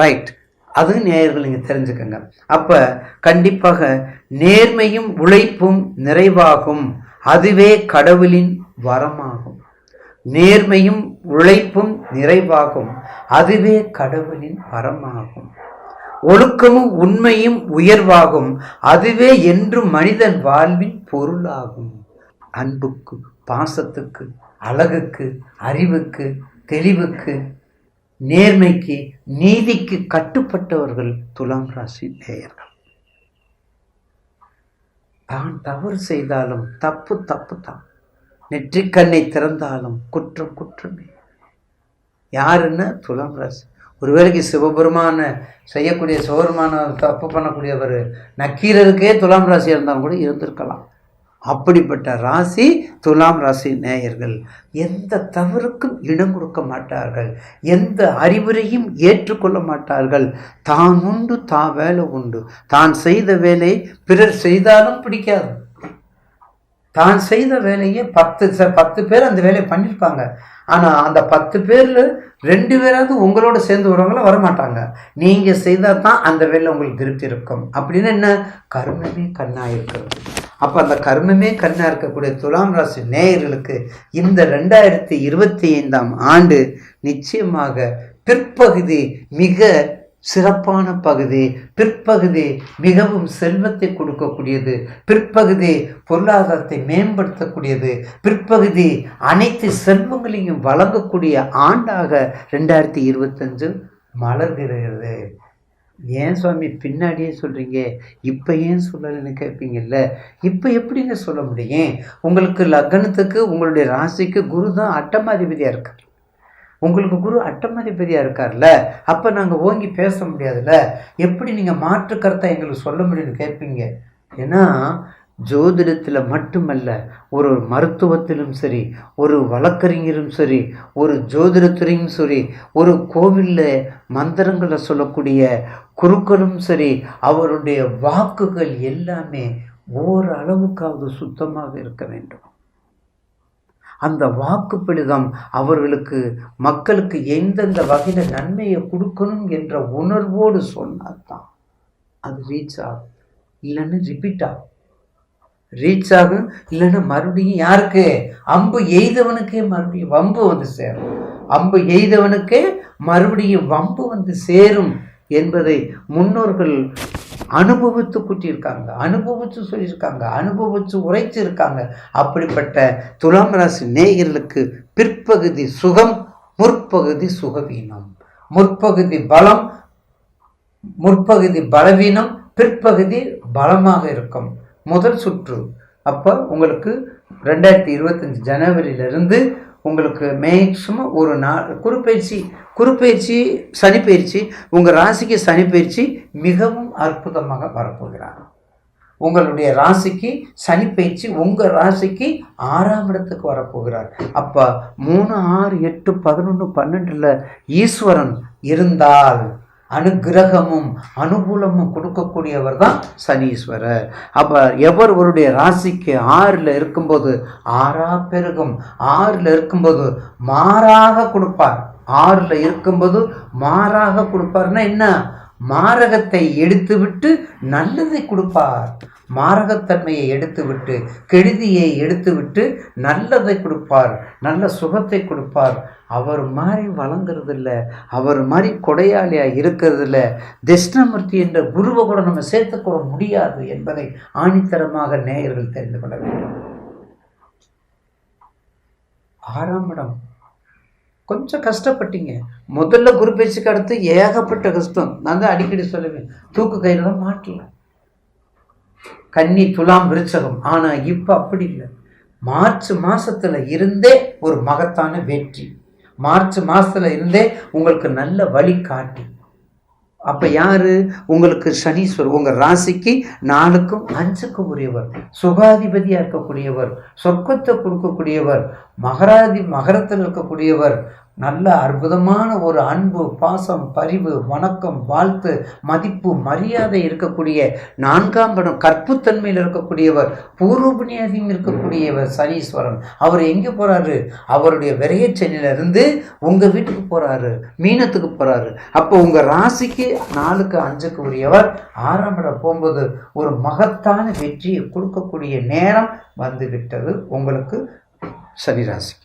ரைட், அது நேயர்கள் நீங்கள் தெரிஞ்சுக்கங்க. அப்போ கண்டிப்பாக நேர்மையும் உழைப்பும் நிறைவாகும், அதுவே கடவுளின் வரமாகும். நேர்மையும் உழைப்பும் நிறைவாகும், அதுவே கடவுளின் வரமாகும். ஒழுக்கமும் உண்மையும் உயர்வாகும், அதுவே என்றும் மனிதன் வாழ்வின் பொருளாகும். அன்புக்கு, பாசத்துக்கு, அழகுக்கு, அறிவுக்கு, தெளிவுக்கு, நேர்மைக்கு, நீதிக்கு கட்டுப்பட்டவர்கள் துலாம் ராசி நேயர்கள். தான் தவறு செய்தாலும் தப்பு தப்பு தான், நெற்றிக்கண்ணை திறந்தாலும் குற்றம் குற்றமே. யாருன்னா துலாம் ராசி. ஒருவேளைக்கு சிவபெருமான செய்யக்கூடிய சிவபெருமான தப்பு பண்ணக்கூடியவர் நக்கீரருக்கே துலாம் ராசி இருந்தாலும் கூட இருந்திருக்கலாம். அப்படிப்பட்ட ராசி துலாம் ராசி நேயர்கள். எந்த தவறுக்கும் இடம் கொடுக்க மாட்டார்கள், எந்த அறிவுரையும் ஏற்றுக்கொள்ள மாட்டார்கள். தான் உண்டு, தான் வேலை உண்டு. தான் செய்த வேலை பிறர் செய்தாலும் பிடிக்காது. தான் செய்த வேலையை 10 பேர் அந்த வேலையை பண்ணியிருப்பாங்க. ஆனால் அந்த 10 பேரில் 2 பேராவது உங்களோட சேர்ந்து வரவங்களும் வரமாட்டாங்க. நீங்கள் செய்தால் தான் அந்த வேலை உங்களுக்கு திருப்தி இருக்கும். அப்படின்னு என்ன, கர்மமே கண்ணாக இருக்கிறது. அப்போ அந்த கர்மமே கண்ணாக இருக்கக்கூடிய துலாம் ராசி நேயர்களுக்கு இந்த 2025 ஆண்டு நிச்சயமாக பிற்பகுதி மிக சிறப்பான பகுதி. பிற்பகுதி மிகவும் செல்வத்தை கொடுக்கக்கூடியது, பிற்பகுதி பொருளாதாரத்தை மேம்படுத்தக்கூடியது, பிற்பகுதி அனைத்து செல்வங்களையும் வழங்கக்கூடிய ஆண்டாக 2025 மலர்கிறது. ஏன் சுவாமி பின்னாடியே சொல்கிறீங்க, இப்போ ஏன் சொல்லலைன்னு கேட்பீங்கல்ல. இப்போ எப்படிங்க சொல்ல முடியும்? உங்களுக்கு லக்னத்துக்கு, உங்களுடைய ராசிக்கு குரு தான் அட்டமாதிபதியாக இருக்கார். உங்களுக்கு குரு அட்டமாதிபதியாக இருக்கார்ல, அப்போ நாங்கள் ஓங்கி பேச முடியாதுல்ல. எப்படி நீங்கள் மாற்று கருத்தை எங்களுக்கு சொல்ல முடியும்னு கேட்பீங்க. ஏன்னா ஜோதிடத்தில் மட்டுமல்ல, ஒரு மருத்துவத்திலும் சரி, ஒரு வழக்கறிஞரும் சரி, ஒரு ஜோதிடத்துறையும் சரி, ஒரு கோவிலில் மந்திரங்களை சொல்லக்கூடிய குருக்களும் சரி, அவருடைய வாக்குகள் எல்லாமே ஓரளவுக்காவது சுத்தமாக இருக்க வேண்டும். அந்த வாக்குப்பிடிதம் அவர்களுக்கு, மக்களுக்கு எந்தெந்த வகையில் நன்மையை கொடுக்கணும் என்ற உணர்வோடு சொன்னால்தான் அது ரீச் ஆகும். இல்லைன்னு ரிப்பீட் ஆகும். ரீச் ஆகும். இல்லைன்னா மறுபடியும் யாருக்கு? அம்பு எய்தவனுக்கே மறுபடியும் வம்பு வந்து சேரும். அம்பு எய்தவனுக்கே மறுபடியும் வம்பு வந்து சேரும் என்பதை முன்னோர்கள் அனுபவித்து கூட்டியிருக்காங்க, அனுபவித்து சொல்லியிருக்காங்க, அனுபவித்து உரைச்சிருக்காங்க. அப்படிப்பட்ட துலாம் ராசி நேயர்களுக்கு பிற்பகுதி சுகம், முற்பகுதி சுகவீனம். முற்பகுதி பலம், முற்பகுதி பலவீனம், பிற்பகுதி பலமாக இருக்கும். முதல் சுற்று அப்போ உங்களுக்கு 2025 ஜனவரியிலிருந்து உங்களுக்கு மேக்சிமம் ஒரு நாள் குருப்பெயர்ச்சி சனிப்பெயர்ச்சி உங்கள் ராசிக்கு சனிப்பெயர்ச்சி மிகவும் அற்புதமாக வரப்போகிறார். உங்களுடைய ராசிக்கு சனிப்பெயர்ச்சி உங்கள் ராசிக்கு 6ஆம் இடத்துக்கு வரப்போகிறார். அப்போ 3, 6, 8, 11, 12 ஈஸ்வரன் இருந்தால் அனுகிரகமும் அனுகூலமும் கொடுக்கக்கூடியவர் தான் சனீஸ்வரர். அப்போ எவருடைய ராசிக்கு 6ல் இருக்கும்போது 6ஆ பெருகும், 6ல் இருக்கும்போது மாறாக கொடுப்பார். 6ல் இருக்கும்போது மாறாக கொடுப்பார்னா என்ன? மாரகத்தை எடுத்துவிட்டு நல்லதை கொடுப்பார். மாரகத்தன்மையை எடுத்துவிட்டு கெடுதியை எடுத்துவிட்டு நல்லதை கொடுப்பார், நல்ல சுகத்தை கொடுப்பார். அவர் மாதிரி வழங்குறது இல்லை, அவர் மாதிரி கொடையாளியாக இருக்கிறது இல்லை. தட்சிணாமூர்த்தி என்ற குருவை கூட நம்ம சேர்த்துக்கொள்ள முடியாது என்பதை ஆணித்தரமாக நேயர்கள் தெரிந்து கொள்ள வேண்டும். 6ஆம் இடம் கொஞ்சம் கஷ்டப்பட்டீங்க. முதல்ல குரு பயிற்சிக்கு அடுத்து ஏகப்பட்ட கஷ்டம். நான் தான் அடிக்கடி சொல்லுவேன், தூக்கு கயிறு தான் மாட்டல. கன்னி, துலாம், விருச்சகம். ஆனால் இப்போ அப்படி இல்லை. மார்ச் மாதத்தில் இருந்தே ஒரு மகத்தான வெற்றி. மார்ச் மாதத்தில் இருந்தே உங்களுக்கு நல்ல வழி காட்டி. அப்போ யாரு? உங்களுக்கு சனீஸ்வரர். உங்கள் ராசிக்கு 4க்கும் 5க்கும் உரியவர், சுகாதிபதியாக இருக்கக்கூடியவர், சொர்க்கத்தை கொடுக்கக்கூடியவர், மகரத்தில் இருக்கக்கூடியவர். நல்ல அற்புதமான ஒரு அன்பு, பாசம், பரிவு, வணக்கம், வாழ்த்து, மதிப்பு, மரியாதை இருக்கக்கூடிய 4ஆம் இடம் கற்புத்தன்மையில் இருக்கக்கூடியவர், பூர்வபுண்ணியாதியும் இருக்கக்கூடியவர் சனீஸ்வரன். அவர் எங்கே போகிறாரு? அவருடைய விரையச்சனிலிருந்து உங்கள் வீட்டுக்கு போகிறாரு, மீனத்துக்கு போகிறாரு. அப்போ உங்கள் ராசிக்கு 4க்கு 5க்கு உரியவர் 6ஆம் இடம் போகும்போது ஒரு மகத்தான வெற்றியை கொடுக்கக்கூடிய நேரம் வந்து விட்டது உங்களுக்கு சனி ராசி.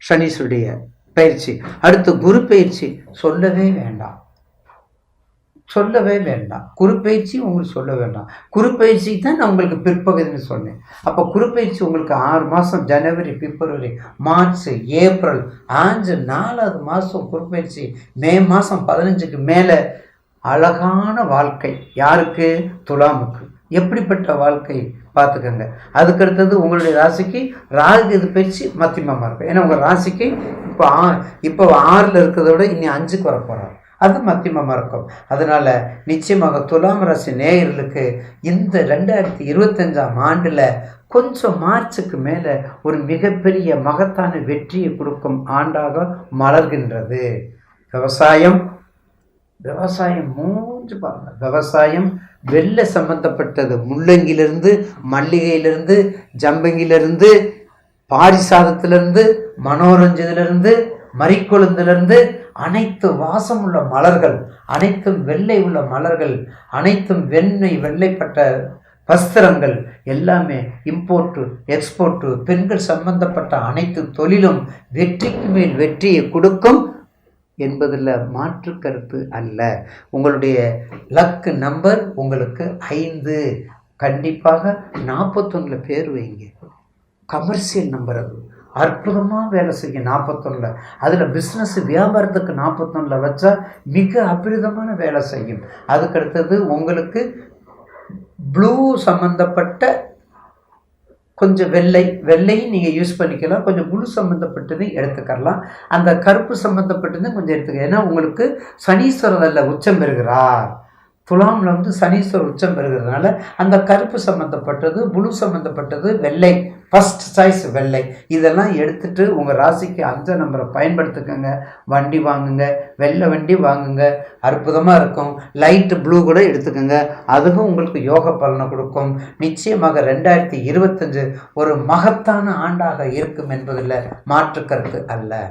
சனீஸ்வருடைய பயிற்சி. அடுத்து குரு பயிற்சி சொல்லவே வேண்டாம். குரு பயிற்சி உங்களுக்கு சொல்ல வேண்டாம். குரு பயிற்சி தான் நான் உங்களுக்கு பிற்பகுதின்னு சொன்னேன். அப்போ குரு பயிற்சி உங்களுக்கு 6 மாதம், ஜனவரி, பிப்ரவரி, மார்ச், ஏப்ரல், 4வது மாதம் குரு பயிற்சி. மே மாதம் 15க்கு மேலே அழகான வாழ்க்கை. யாருக்கு? துலாமுக்கு. எப்படிப்பட்ட வாழ்க்கை பார்த்துக்கோங்க. அதுக்கடுத்தது உங்களுடைய ராசிக்கு ராகு இது பயிற்சி மத்தியமாக இருக்கும். ஏன்னா உங்கள் ராசிக்கு இப்போ 6ல் இருக்கிறத விட இனி 5க்கு வர போகிறார். அது மத்தியமாக இருக்கும். அதனால் நிச்சயமாக துலாம் ராசி நேயர்களுக்கு இந்த 2025ஆம் ஆண்டில் கொஞ்சம் மார்ச்சுக்கு மேலே ஒரு மிகப்பெரிய மகத்தான வெற்றியை கொடுக்கும் ஆண்டாக மலர்கின்றது. விவசாயம் மூன்று பாருங்க. விவசாயம் வெள்ளை சம்பந்தப்பட்டது, முள்ளங்கிலிருந்து, மல்லிகையிலிருந்து, ஜம்பங்கிலிருந்து, பாரிசாதத்திலிருந்து, மனோரஞ்சத்திலிருந்து, மறிக்கொழுந்திலிருந்து அனைத்து வாசம் உள்ள மலர்கள், அனைத்தும் வெள்ளை உள்ள மலர்கள், அனைத்தும் வெள்ளைப்பட்ட வஸ்திரங்கள் எல்லாமே இம்போர்ட்டு, எக்ஸ்போர்ட்டு, பெண்கள் சம்பந்தப்பட்ட அனைத்து தொழிலும் வெற்றிக்கு மேல் வெற்றியை கொடுக்கும் என்பதில் மாற்று கருத்து அல்ல. உங்களுடைய லக்கு நம்பர் உங்களுக்கு 5. கண்டிப்பாக 41 பேர் வைங்க. கமர்ஷியல் நம்பர் அது அற்புதமாக வேலை செய்யும் 41. அதில் பிஸ்னஸ் வியாபாரத்துக்கு 41 வச்சா மிக அற்புதமான வேலை செய்யும். அதுக்கடுத்தது உங்களுக்கு ப்ளூ சம்மந்தப்பட்ட கொஞ்சம் வெள்ளையும் நீங்கள் யூஸ் பண்ணிக்கலாம். கொஞ்சம் ப்ளூ சம்மந்தப்பட்டதையும் எடுத்துக்கலாம். அந்த கருப்பு சம்மந்தப்பட்டதையும் கொஞ்சம் எடுத்துக்கலாம். ஏன்னா உங்களுக்கு சனீஸ்வரர் உச்சம் பெறுகிறார். துலாமில் வந்து சனீஸ்வரர் உச்சம் பெறுகிறதுனால அந்த கருப்பு சம்மந்தப்பட்டது, ப்ளூ சம்மந்தப்பட்டது, வெள்ளை, ஃபஸ்ட் சாய்ஸ் வெள்ளை, இதெல்லாம் எடுத்துகிட்டு உங்கள் ராசிக்கு 5 நம்பரை பயன்படுத்துக்கங்க. வண்டி வாங்குங்க, வெள்ளை வண்டி வாங்குங்க, அற்புதமாக இருக்கும். லைட்டு ப்ளூ கூட எடுத்துக்கோங்க, அதுவும் உங்களுக்கு யோக பலனை கொடுக்கும். நிச்சயமாக 2025 ஒரு மகத்தான ஆண்டாக இருக்கும் என்பதில் மாற்று கருத்து அல்ல.